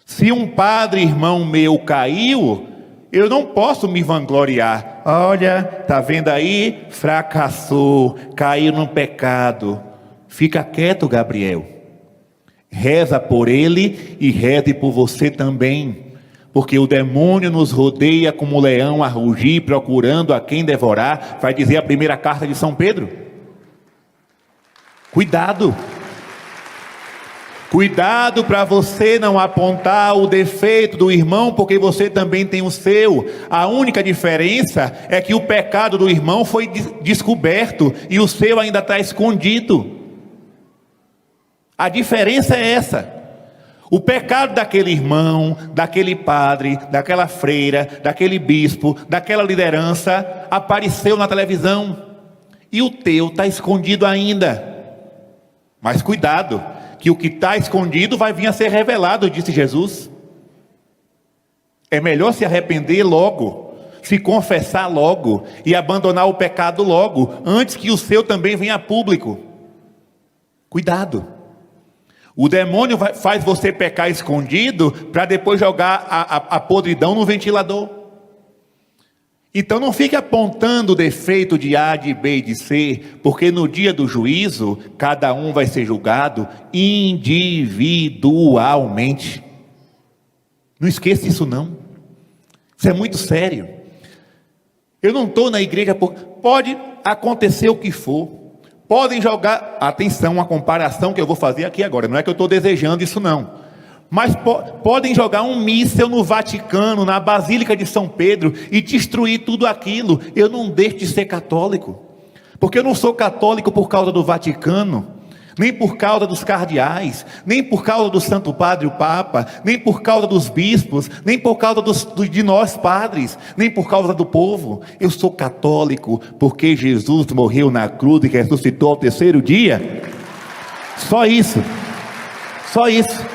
[SPEAKER 2] Se um padre irmão meu caiu, eu não posso me vangloriar. Olha, tá vendo aí? Fracassou, caiu no pecado. Fica quieto, Gabriel. Reza por ele e reze por você também. Porque o demônio nos rodeia como leão a rugir, procurando a quem devorar. Vai dizer a primeira carta de São Pedro. Cuidado. Cuidado para você não apontar o defeito do irmão, porque você também tem o seu. A única diferença é que o pecado do irmão foi descoberto e o seu ainda está escondido. A diferença é essa. O pecado daquele irmão, daquele padre, daquela freira, daquele bispo, daquela liderança apareceu na televisão. e o teu está escondido ainda. Mas cuidado, que o que está escondido vai vir a ser revelado, disse Jesus. É melhor se arrepender logo, se confessar logo e abandonar o pecado logo, antes que o seu também venha a público. Cuidado. O demônio faz você pecar escondido para depois jogar a podridão no ventilador. Então não fique apontando o defeito de A, de B e de C, porque no dia do juízo, cada um vai ser julgado individualmente. Não esqueça isso não. Isso é muito sério. Eu não estou na igreja pode acontecer o que for. Podem jogar, atenção, uma comparação que eu vou fazer aqui agora, não é que eu estou desejando isso não, mas podem jogar um míssil no Vaticano, na Basílica de São Pedro, e destruir tudo aquilo. Eu não deixo de ser católico, porque eu não sou católico por causa do Vaticano, nem por causa dos cardeais, nem por causa do Santo Padre, o Papa, nem por causa dos bispos, nem por causa de nós padres, nem por causa do povo. Eu sou católico porque Jesus morreu na cruz e ressuscitou ao terceiro dia. Só isso. Só isso.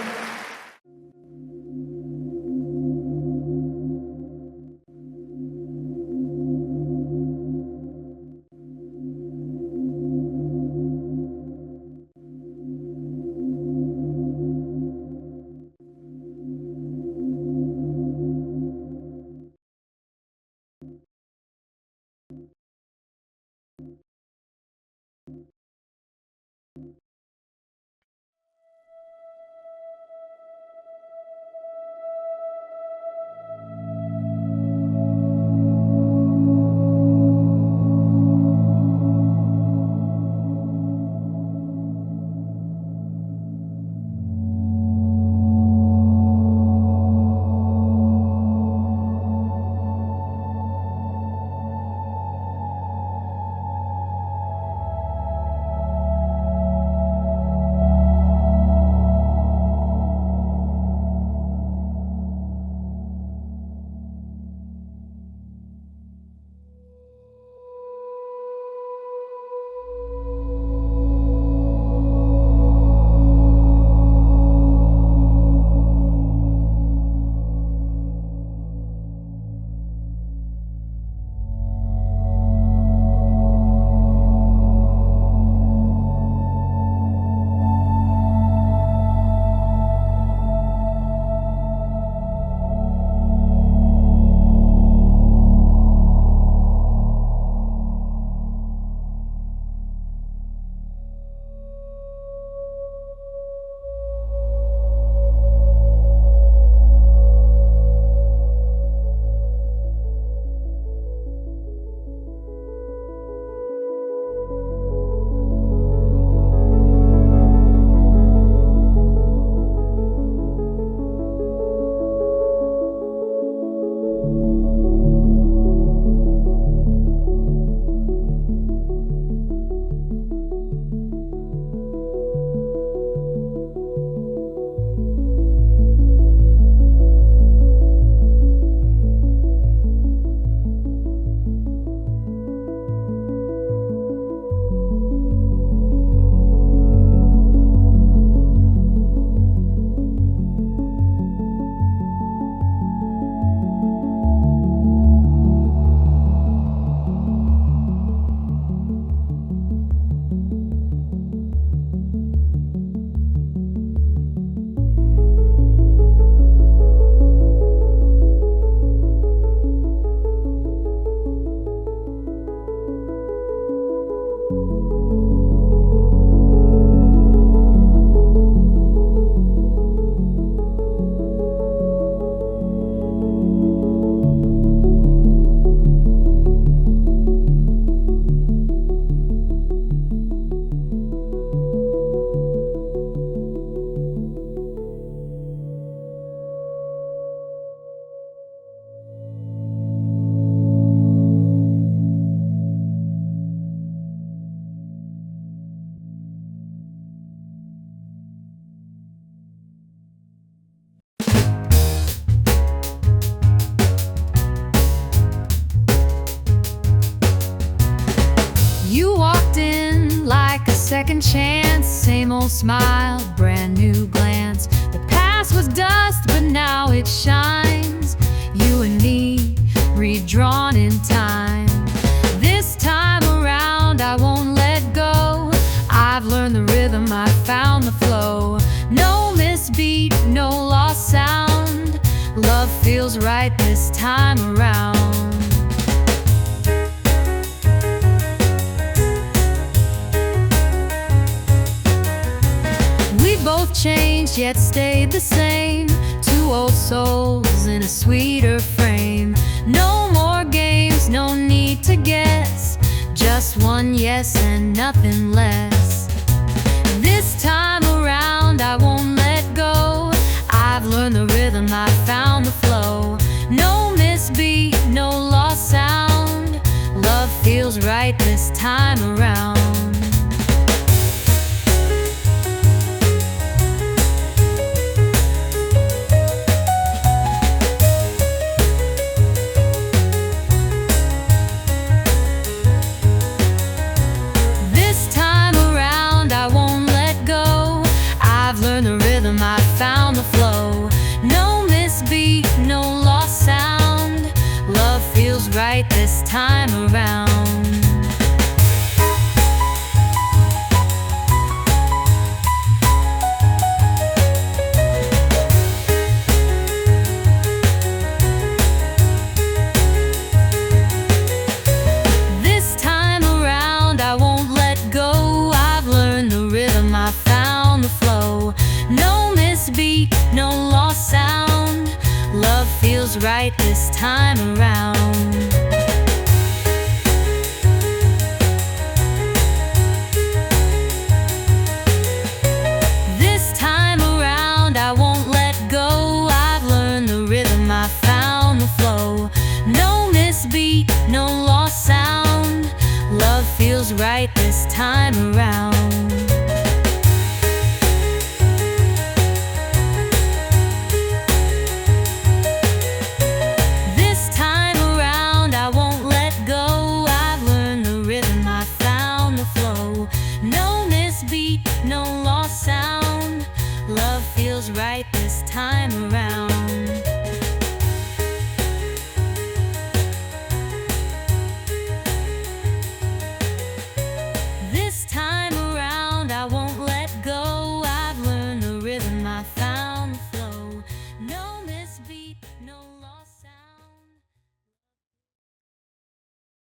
[SPEAKER 3] second chance, same old smile, brand new glance. The past was dust, but now it shines. You and me, redrawn in time. This time around I won't let go. I've learned the rhythm, I found the flow. No misbeat, no lost sound. Love feels right this time around. We both changed yet stayed the same. Two old souls in a sweeter frame. No more games, no need to guess. Just one yes and nothing less. This time around I won't let go. I've learned the rhythm, I found the flow. No misbeat, no lost sound. Love feels right this time around. I found the flow. No misbeat, no lost sound. Love feels right this time around. This time around I won't let go. I've learned the rhythm, I found the flow. No misbeat, no lost sound. Love feels right this time around. This time around I won't let go. I've learned the rhythm, I found the flow. No misbeat, no lost sound. Love feels right this time around.